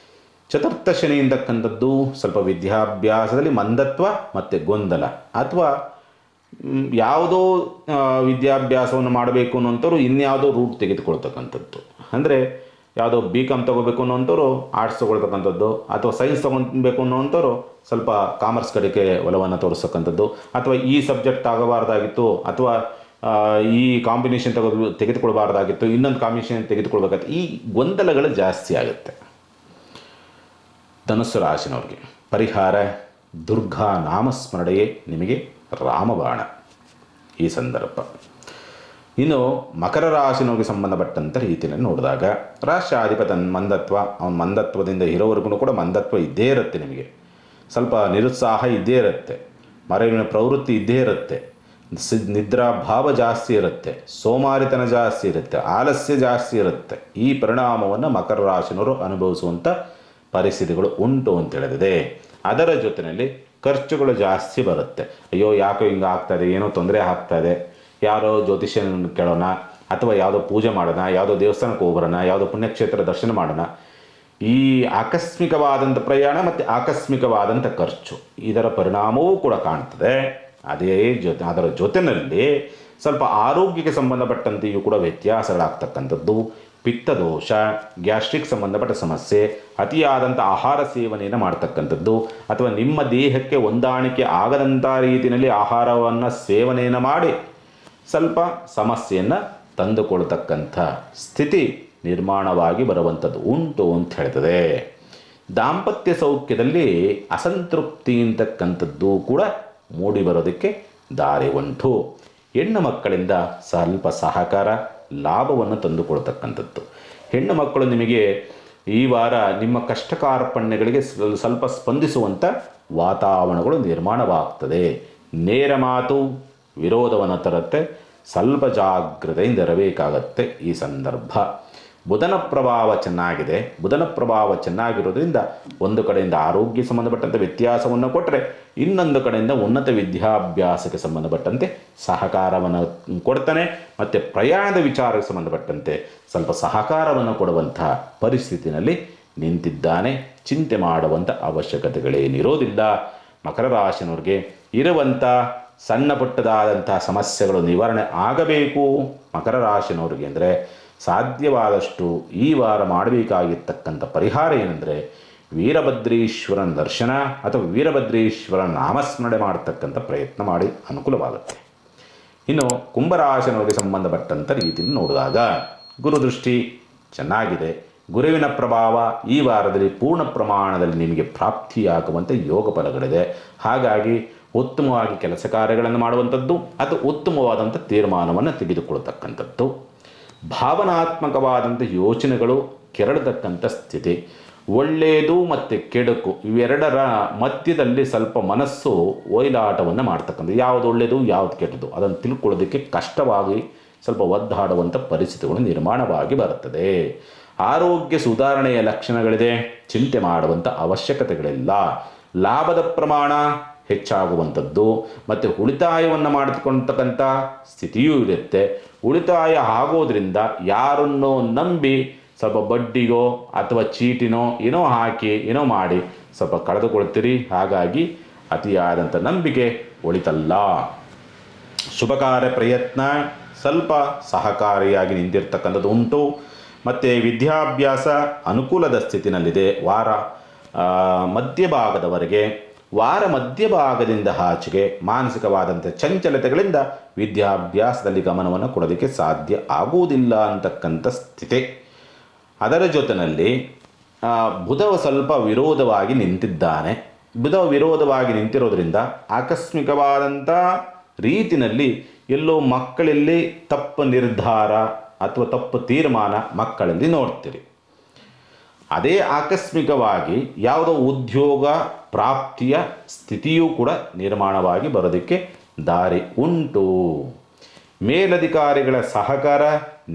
ಚತುರ್ಥ ಶನಿ ಅಂತಕ್ಕಂಥದ್ದು ಸ್ವಲ್ಪ ವಿದ್ಯಾಭ್ಯಾಸದಲ್ಲಿ ಮಂದತ್ವ ಮತ್ತು ಗೊಂದಲ, ಅಥವಾ ಯಾವುದೋ ವಿದ್ಯಾಭ್ಯಾಸವನ್ನು ಮಾಡಬೇಕು ಅನ್ನೋಂಥವ್ರು ಇನ್ಯಾವುದೋ ರೂಟ್ ತೆಗೆದುಕೊಳ್ತಕ್ಕಂಥದ್ದು. ಅಂದರೆ ಯಾವುದೋ BCom ತೊಗೋಬೇಕು ಅನ್ನೋಂಥವ್ರು ಆರ್ಟ್ಸ್ ತೊಗೊಳ್ತಕ್ಕಂಥದ್ದು, ಅಥವಾ ಸೈನ್ಸ್ ತೊಗೊಬೇಕು ಅನ್ನೋಂಥವ್ರು ಸ್ವಲ್ಪ ಕಾಮರ್ಸ್ ಕಡೆಗೆ ಒಲವನ್ನು ತೋರಿಸ್ತಕ್ಕಂಥದ್ದು, ಅಥವಾ ಈ ಸಬ್ಜೆಕ್ಟ್ ಆಗಬಾರ್ದಾಗಿತ್ತು, ಅಥವಾ ಈ ಕಾಂಬಿನೇಷನ್ ತೆಗೆದುಕೊಳ್ಬಾರ್ದಾಗಿತ್ತು, ಇನ್ನೊಂದು ಕಾಂಬಿನೇಷನ್ ತೆಗೆದುಕೊಳ್ಬೇಕಾಗಿತ್ತು. ಈ ಗೊಂದಲಗಳು ಜಾಸ್ತಿ ಆಗುತ್ತೆ. ಧನುಸ್ಸು ರಾಶಿನವ್ರಿಗೆ ಪರಿಹಾರ ದುರ್ಗಾ ನಾಮಸ್ಮರಣೆಯೇ ನಿಮಗೆ ರಾಮಬಾಣ ಈ ಸಂದರ್ಭ. ಇನ್ನು ಮಕರ ರಾಶಿನವ್ರಿಗೆ ಸಂಬಂಧಪಟ್ಟಂಥ ರೀತಿಯಲ್ಲಿ ನೋಡಿದಾಗ ರಾಷ್ಟ್ರಾಧಿಪತಿ ಮಂದತ್ವ, ಅವನ ಮಂದತ್ವದಿಂದ ಇರೋವರೆಗೂ ಕೂಡ ಮಂದತ್ವ ಇದ್ದೇ ಇರುತ್ತೆ. ನಿಮಗೆ ಸ್ವಲ್ಪ ನಿರುತ್ಸಾಹ ಇದ್ದೇ ಇರುತ್ತೆ, ಮರೆವಿನ ಪ್ರವೃತ್ತಿ ಇದ್ದೇ ಇರುತ್ತೆ, ನಿದ್ರಾ ಭಾವ ಜಾಸ್ತಿ ಇರುತ್ತೆ, ಸೋಮಾರಿತನ ಜಾಸ್ತಿ ಇರುತ್ತೆ, ಆಲಸ್ಯ ಜಾಸ್ತಿ ಇರುತ್ತೆ. ಈ ಪರಿಣಾಮವನ್ನು ಮಕರ ರಾಶಿನವರು ಅನುಭವಿಸುವಂಥ ಪರಿಸ್ಥಿತಿಗಳು ಉಂಟು ಅಂತ ಹೇಳಿದೆ. ಅದರ ಜೊತೆಯಲ್ಲಿ ಖರ್ಚುಗಳು ಜಾಸ್ತಿ ಬರುತ್ತೆ. ಅಯ್ಯೋ ಯಾಕೋ ಹಿಂಗೆ ಆಗ್ತಾಯಿದೆ, ಏನೋ ತೊಂದರೆ ಆಗ್ತಾಯಿದೆ, ಯಾರೋ ಜ್ಯೋತಿಷ್ಯನ ಕೇಳೋಣ, ಅಥವಾ ಯಾವುದೋ ಪೂಜೆ ಮಾಡೋಣ, ಯಾವುದೋ ದೇವಸ್ಥಾನಕ್ಕೆ ಹೋಗ್ಬರೋಣ, ಯಾವುದೋ ಪುಣ್ಯಕ್ಷೇತ್ರ ದರ್ಶನ ಮಾಡೋಣ. ಈ ಆಕಸ್ಮಿಕವಾದಂಥ ಪ್ರಯಾಣ ಮತ್ತು ಆಕಸ್ಮಿಕವಾದಂಥ ಖರ್ಚು, ಇದರ ಪರಿಣಾಮವೂ ಕೂಡ ಕಾಣ್ತದೆ. ಅದರ ಜೊತೆಯಲ್ಲಿ ಸ್ವಲ್ಪ ಆರೋಗ್ಯಕ್ಕೆ ಸಂಬಂಧಪಟ್ಟಂತೆಯೂ ಕೂಡ ವ್ಯತ್ಯಾಸಗಳಾಗ್ತಕ್ಕಂಥದ್ದು. ಪಿತ್ತದೋಷ, ಗ್ಯಾಸ್ಟ್ರಿಕ್ ಸಂಬಂಧಪಟ್ಟ ಸಮಸ್ಯೆ, ಅತಿಯಾದಂಥ ಆಹಾರ ಸೇವನೆಯನ್ನು ಮಾಡ್ತಕ್ಕಂಥದ್ದು, ಅಥವಾ ನಿಮ್ಮ ದೇಹಕ್ಕೆ ಹೊಂದಾಣಿಕೆ ಆಗದಂಥ ರೀತಿಯಲ್ಲಿ ಆಹಾರವನ್ನು ಸೇವನೆಯನ್ನು ಮಾಡಿ ಸ್ವಲ್ಪ ಸಮಸ್ಯೆಯನ್ನು ತಂದುಕೊಳ್ತಕ್ಕಂಥ ಸ್ಥಿತಿ ನಿರ್ಮಾಣವಾಗಿ ಬರುವಂಥದ್ದು ಉಂಟು ಅಂತ ಹೇಳ್ತದೆ. ದಾಂಪತ್ಯ ಸೌಖ್ಯದಲ್ಲಿ ಅಸಂತೃಪ್ತಿ ಅಂತಕ್ಕಂಥದ್ದು ಕೂಡ ಮೂಡಿ ಬರೋದಕ್ಕೆ ದಾರಿ ಉಂಟು. ಹೆಣ್ಣು ಮಕ್ಕಳಿಂದ ಸ್ವಲ್ಪ ಸಹಕಾರ, ಲಾಭವನ್ನು ತಂದುಕೊಳ್ತಕ್ಕಂಥದ್ದು. ಹೆಣ್ಣು ಮಕ್ಕಳು ನಿಮಗೆ ಈ ವಾರ ನಿಮ್ಮ ಕಷ್ಟ ಕಾರ್ಪಣ್ಯಗಳಿಗೆ ಸ್ವಲ್ಪ ಸ್ಪಂದಿಸುವಂಥ ವಾತಾವರಣಗಳು ನಿರ್ಮಾಣವಾಗ್ತದೆ. ನೇರ ಮಾತು ವಿರೋಧವನ್ನು ತರುತ್ತೆ, ಸ್ವಲ್ಪ ಜಾಗ್ರತೆಯಿಂದ ಇರಬೇಕಾಗತ್ತೆ ಈ ಸಂದರ್ಭ. ಬುಧನ ಪ್ರಭಾವ ಚೆನ್ನಾಗಿದೆ. ಬುಧನ ಪ್ರಭಾವ ಚೆನ್ನಾಗಿರೋದ್ರಿಂದ ಒಂದು ಕಡೆಯಿಂದ ಆರೋಗ್ಯ ಸಂಬಂಧಪಟ್ಟಂತೆ ವ್ಯತ್ಯಾಸವನ್ನು ಕೊಟ್ಟರೆ, ಇನ್ನೊಂದು ಕಡೆಯಿಂದ ಉನ್ನತ ವಿದ್ಯಾಭ್ಯಾಸಕ್ಕೆ ಸಂಬಂಧಪಟ್ಟಂತೆ ಸಹಕಾರವನ್ನು ಕೊಡ್ತಾನೆ. ಮತ್ತು ಪ್ರಯಾಣದ ವಿಚಾರಕ್ಕೆ ಸಂಬಂಧಪಟ್ಟಂತೆ ಸ್ವಲ್ಪ ಸಹಕಾರವನ್ನು ಕೊಡುವಂತಹ ಪರಿಸ್ಥಿತಿನಲ್ಲಿ ನಿಂತಿದ್ದಾನೆ. ಚಿಂತೆ ಮಾಡುವಂಥ ಅವಶ್ಯಕತೆಗಳೇನಿರೋದಿಲ್ಲ. ಮಕರ ರಾಶಿನವ್ರಿಗೆ ಇರುವಂಥ ಸಣ್ಣ ಪುಟ್ಟದಾದಂಥ ಸಮಸ್ಯೆಗಳು ನಿವಾರಣೆ ಆಗಬೇಕು. ಮಕರ ರಾಶಿನವ್ರಿಗೆ ಅಂದರೆ ಸಾಧ್ಯವಾದಷ್ಟು ಈ ವಾರ ಮಾಡಬೇಕಾಗಿರ್ತಕ್ಕಂಥ ಪರಿಹಾರ ಏನಂದರೆ ವೀರಭದ್ರೇಶ್ವರನ ದರ್ಶನ ಅಥವಾ ವೀರಭದ್ರೇಶ್ವರನ ನಾಮಸ್ಮರಣೆ ಮಾಡತಕ್ಕಂಥ ಪ್ರಯತ್ನ ಮಾಡಿ ಅನುಕೂಲವಾಗುತ್ತೆ. ಇನ್ನು ಕುಂಭರಾಶಿನವರಿಗೆ ಸಂಬಂಧಪಟ್ಟಂಥ ರೀತಿಯಲ್ಲಿ ನೋಡಿದಾಗ ಗುರುದೃಷ್ಟಿ ಚೆನ್ನಾಗಿದೆ. ಗುರುವಿನ ಪ್ರಭಾವ ಈ ವಾರದಲ್ಲಿ ಪೂರ್ಣ ಪ್ರಮಾಣದಲ್ಲಿ ನಿಮಗೆ ಪ್ರಾಪ್ತಿಯಾಗುವಂಥ ಯೋಗ ಫಲಗಳಿದೆ. ಹಾಗಾಗಿ ಉತ್ತಮವಾಗಿ ಕೆಲಸ ಕಾರ್ಯಗಳನ್ನು ಮಾಡುವಂಥದ್ದು ಅಥವಾ ಉತ್ತಮವಾದಂಥ ತೀರ್ಮಾನವನ್ನು ತೆಗೆದುಕೊಳ್ತಕ್ಕಂಥದ್ದು. ಭಾವನಾತ್ಮಕವಾದಂಥ ಯೋಚನೆಗಳು ಕೆರಳತಕ್ಕಂಥ ಸ್ಥಿತಿ. ಒಳ್ಳೆಯದು ಮತ್ತು ಕೆಡುಕು ಇವೆರಡರ ಮಧ್ಯದಲ್ಲಿ ಸ್ವಲ್ಪ ಮನಸ್ಸು ಒಯ್ಲಾಟವನ್ನು ಮಾಡ್ತಕ್ಕಂಥದ್ದು. ಯಾವುದು ಒಳ್ಳೆಯದು ಯಾವುದು ಕೆಟ್ಟದ್ದು ಅದನ್ನು ತಿಳ್ಕೊಳ್ಳೋದಕ್ಕೆ ಕಷ್ಟವಾಗಿ ಸ್ವಲ್ಪ ಒದ್ದಾಡುವಂಥ ಪರಿಸ್ಥಿತಿಗಳು ನಿರ್ಮಾಣವಾಗಿ ಬರುತ್ತದೆ. ಆರೋಗ್ಯ ಸುಧಾರಣೆಯ ಲಕ್ಷಣಗಳಿದೆ, ಚಿಂತೆ ಮಾಡುವಂಥ ಅವಶ್ಯಕತೆಗಳಿಲ್ಲ. ಲಾಭದ ಪ್ರಮಾಣ ಹೆಚ್ಚಾಗುವಂಥದ್ದು ಮತ್ತು ಉಳಿತಾಯವನ್ನು ಮಾಡಿಕೊಳ್ತಕ್ಕಂಥ ಸ್ಥಿತಿಯೂ ಇರುತ್ತೆ. ಉಳಿತಾಯ ಆಗೋದ್ರಿಂದ ಯಾರನ್ನೋ ನಂಬಿ ಸ್ವಲ್ಪ ಬಡ್ಡಿಗೋ ಅಥವಾ ಚೀಟಿನೋ ಏನೋ ಹಾಕಿ ಏನೋ ಮಾಡಿ ಸ್ವಲ್ಪ ಕಳೆದುಕೊಳ್ತೀರಿ. ಹಾಗಾಗಿ ಅತಿಯಾದಂಥ ನಂಬಿಕೆ ಒಳಿತಲ್ಲ. ಶುಭ ಕಾರ್ಯ ಪ್ರಯತ್ನ ಸ್ವಲ್ಪ ಸಹಕಾರಿಯಾಗಿ ನಿಂತಿರ್ತಕ್ಕಂಥದ್ದು ಉಂಟು. ಮತ್ತು ವಿದ್ಯಾಭ್ಯಾಸ ಅನುಕೂಲದ ಸ್ಥಿತಿನಲ್ಲಿದೆ. ವಾರ ಮಧ್ಯಭಾಗದವರೆಗೆ, ವಾರ ಮಧ್ಯಭಾಗದಿಂದ ಆಚೆಗೆ ಮಾನಸಿಕವಾದಂಥ ಚಂಚಲತೆಗಳಿಂದ ವಿದ್ಯಾಭ್ಯಾಸದಲ್ಲಿ ಗಮನವನ್ನು ಕೊಡೋದಕ್ಕೆ ಸಾಧ್ಯ ಆಗುವುದಿಲ್ಲ ಅಂತಕ್ಕಂಥ ಸ್ಥಿತಿ. ಅದರ ಜೊತೆಯಲ್ಲಿ ಬುಧ ಸ್ವಲ್ಪ ವಿರೋಧವಾಗಿ ನಿಂತಿದ್ದಾನೆ. ಬುಧ ವಿರೋಧವಾಗಿ ನಿಂತಿರೋದ್ರಿಂದ ಆಕಸ್ಮಿಕವಾದಂಥ ರೀತಿಯಲ್ಲಿ ಎಲ್ಲೋ ಮಕ್ಕಳಲ್ಲಿ ತಪ್ಪು ನಿರ್ಧಾರ ಅಥವಾ ತಪ್ಪು ತೀರ್ಮಾನ ಮಕ್ಕಳಲ್ಲಿ ನೋಡ್ತೀರಿ. ಅದೇ ಆಕಸ್ಮಿಕವಾಗಿ ಯಾವುದೋ ಉದ್ಯೋಗ ಪ್ರಾಪ್ತಿಯ ಸ್ಥಿತಿಯೂ ಕೂಡ ನಿರ್ಮಾಣವಾಗಿ ಬರೋದಕ್ಕೆ ದಾರಿ ಉಂಟು. ಮೇಲಧಿಕಾರಿಗಳ ಸಹಕಾರ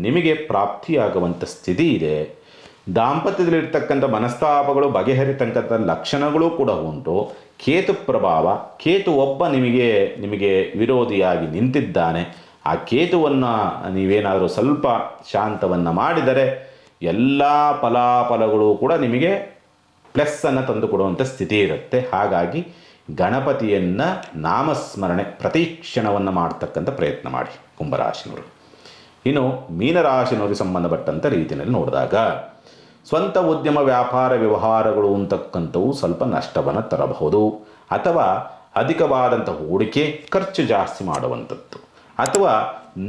ನಿಮಗೆ ಪ್ರಾಪ್ತಿಯಾಗುವಂಥ ಸ್ಥಿತಿ ಇದೆ. ದಾಂಪತ್ಯದಲ್ಲಿರ್ತಕ್ಕಂಥ ಮನಸ್ತಾಪಗಳು ಬಗೆಹರಿತಕ್ಕಂಥ ಲಕ್ಷಣಗಳು ಕೂಡ ಉಂಟು. ಕೇತು ಪ್ರಭಾವ, ಕೇತು ಒಬ್ಬ ನಿಮಗೆ ವಿರೋಧಿಯಾಗಿ ನಿಂತಿದ್ದಾನೆ. ಆ ಕೇತುವನ್ನು ನೀವೇನಾದರೂ ಸ್ವಲ್ಪ ಶಾಂತವನ್ನು ಮಾಡಿದರೆ ಎಲ್ಲ ಫಲಾಫಲಗಳು ಕೂಡ ನಿಮಗೆ ಪ್ಲಸ್ಸನ್ನು ತಂದು ಕೊಡುವಂಥ ಸ್ಥಿತಿ ಇರುತ್ತೆ. ಹಾಗಾಗಿ ಗಣಪತಿಯನ್ನು ನಾಮಸ್ಮರಣೆ ಪ್ರತಿಕ್ಷಣವನ್ನು ಮಾಡ್ತಕ್ಕಂಥ ಪ್ರಯತ್ನ ಮಾಡಿ ಕುಂಭರಾಶಿನವರು. ಇನ್ನು ಮೀನರಾಶಿನವರಿಗೆ ಸಂಬಂಧಪಟ್ಟಂಥ ರೀತಿಯಲ್ಲಿ ನೋಡಿದಾಗ ಸ್ವಂತ ಉದ್ಯಮ ವ್ಯಾಪಾರ ವ್ಯವಹಾರಗಳು ಅಂತಕ್ಕಂಥವು ಸ್ವಲ್ಪ ನಷ್ಟವನ್ನು ತರಬಹುದು. ಅಥವಾ ಅಧಿಕವಾದಂಥ ಹೂಡಿಕೆ ಖರ್ಚು ಜಾಸ್ತಿ ಮಾಡುವಂಥದ್ದು. ಅಥವಾ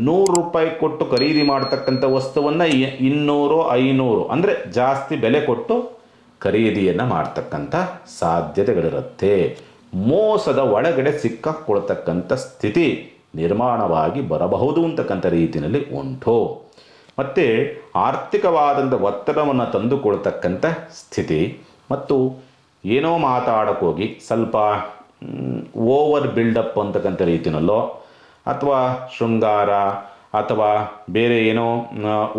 100 ರೂಪಾಯಿ ಕೊಟ್ಟು ಖರೀದಿ ಮಾಡ್ತಕ್ಕಂಥ ವಸ್ತುವನ್ನು 200 500 ಅಂದರೆ ಜಾಸ್ತಿ ಬೆಲೆ ಕೊಟ್ಟು ಖರೀದಿಯನ್ನು ಮಾಡ್ತಕ್ಕಂಥ ಸಾಧ್ಯತೆಗಳಿರುತ್ತೆ. ಮೋಸದ ಒಳಗಡೆ ಸಿಕ್ಕಾಕೊಳ್ತಕ್ಕಂಥ ಸ್ಥಿತಿ ನಿರ್ಮಾಣವಾಗಿ ಬರಬಹುದು ಅಂತಕ್ಕಂಥ ರೀತಿಯಲ್ಲಿ ಉಂಟು. ಮತ್ತು ಆರ್ಥಿಕವಾದಂಥ ಒತ್ತಡವನ್ನು ತಂದುಕೊಳ್ತಕ್ಕಂಥ ಸ್ಥಿತಿ. ಮತ್ತು ಏನೋ ಮಾತಾಡೋಕ್ಕೋಗಿ ಸ್ವಲ್ಪ ಓವರ್ ಬಿಲ್ಡಪ್ ಅಂತಕ್ಕಂಥ ರೀತಿಯಲ್ಲೋ ಅಥವಾ ಶೃಂಗಾರ ಅಥವಾ ಬೇರೆ ಏನೋ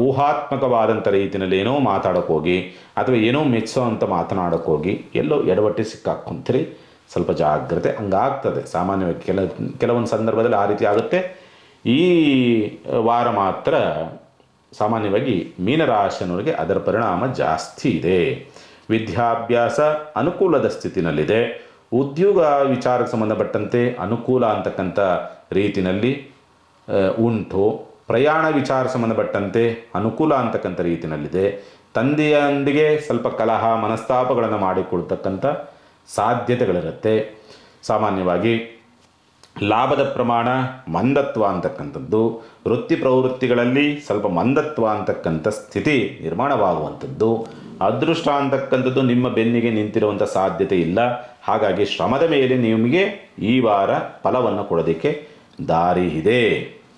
ಊಹಾತ್ಮಕವಾದಂಥ ರೀತಿಯಲ್ಲಿ ಏನೋ ಮಾತಾಡೋಕ್ಕೋಗಿ ಅಥವಾ ಏನೋ ಮೆಚ್ಚೋ ಅಂತ ಮಾತನಾಡೋಕ್ಕೋಗಿ ಎಲ್ಲೋ ಎಡವಟ್ಟಿ ಸಿಕ್ಕಾಕ್ಕೊಂತೀರಿ. ಸ್ವಲ್ಪ ಜಾಗ್ರತೆ ಹಂಗಾಗ್ತದೆ ಸಾಮಾನ್ಯವಾಗಿ. ಕೆಲವೊಂದು ಸಂದರ್ಭದಲ್ಲಿ ಆ ರೀತಿ ಆಗುತ್ತೆ. ಈ ವಾರ ಮಾತ್ರ ಸಾಮಾನ್ಯವಾಗಿ ಮೀನರಾಶಿಯವರಿಗೆ ಅದರ ಪರಿಣಾಮ ಜಾಸ್ತಿ ಇದೆ. ವಿದ್ಯಾಭ್ಯಾಸ ಅನುಕೂಲದ ಸ್ಥಿತಿನಲ್ಲಿದೆ. ಉದ್ಯೋಗ ವಿಚಾರಕ್ಕೆ ಸಂಬಂಧಪಟ್ಟಂತೆ ಅನುಕೂಲ ಅಂತಕ್ಕಂಥ ರೀತಿಯಲ್ಲಿ ಉಂಟು. ಪ್ರಯಾಣ ವಿಚಾರ ಸಂಬಂಧಪಟ್ಟಂತೆ ಅನುಕೂಲ ಅಂತಕ್ಕಂಥ ರೀತಿಯಲ್ಲಿದೆ. ತಂದೆಯೊಂದಿಗೆ ಸ್ವಲ್ಪ ಕಲಹ ಮನಸ್ತಾಪಗಳನ್ನು ಮಾಡಿಕೊಳ್ತಕ್ಕಂಥ ಸಾಧ್ಯತೆಗಳಿರುತ್ತೆ. ಸಾಮಾನ್ಯವಾಗಿ ಲಾಭದ ಪ್ರಮಾಣ ಮಂದತ್ವ ಅಂತಕ್ಕಂಥದ್ದು, ವೃತ್ತಿ ಪ್ರವೃತ್ತಿಗಳಲ್ಲಿ ಸ್ವಲ್ಪ ಮಂದತ್ವ ಅಂತಕ್ಕಂಥ ಸ್ಥಿತಿ ನಿರ್ಮಾಣವಾಗುವಂಥದ್ದು. ಅದೃಷ್ಟ ಅಂತಕ್ಕಂಥದ್ದು ನಿಮ್ಮ ಬೆನ್ನಿಗೆ ನಿಂತಿರುವಂಥ ಸಾಧ್ಯತೆ ಇಲ್ಲ. ಹಾಗಾಗಿ ಶ್ರಮದ ಮೇಲೆ ನಿಮಗೆ ಈ ವಾರ ಫಲವನ್ನು ಕೊಡೋದಕ್ಕೆ ದಾರಿ ಇದೆ.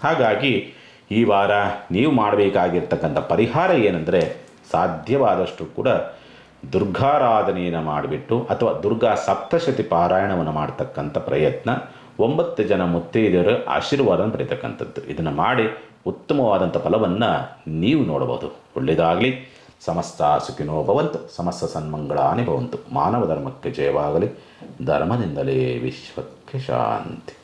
ಹಾಗಾಗಿ ಈ ವಾರ ನೀವು ಮಾಡಬೇಕಾಗಿರ್ತಕ್ಕಂಥ ಪರಿಹಾರ ಏನಂದರೆ ಸಾಧ್ಯವಾದಷ್ಟು ಕೂಡ ದುರ್ಗಾರಾಧನೆಯನ್ನು ಮಾಡಿಬಿಟ್ಟು ಅಥವಾ ದುರ್ಗಾ ಸಪ್ತಶತಿ ಪಾರಾಯಣವನ್ನು ಮಾಡ್ತಕ್ಕಂಥ ಪ್ರಯತ್ನ, 9 ಜನ ಮುತ್ತೈದೆಯರ ಆಶೀರ್ವಾದವನ್ನು ಪಡೆಯತಕ್ಕಂಥದ್ದು. ಇದನ್ನು ಮಾಡಿ ಉತ್ತಮವಾದಂಥ ಫಲವನ್ನು ನೀವು ನೋಡಬಹುದು. ಒಳ್ಳೆಯದಾಗಲಿ. ಸಮಸ್ತ ಸುಖಿನೋ ಭವಂತು. ಸಮಸ್ತ ಸನ್ಮಂಗಳಾನಿ ಭವಂತು. ಮಾನವ ಧರ್ಮಕ್ಕೆ ಜಯವಾಗಲಿ. ಧರ್ಮದಿಂದಲೇ ವಿಶ್ವಕ್ಕೆ ಶಾಂತಿ.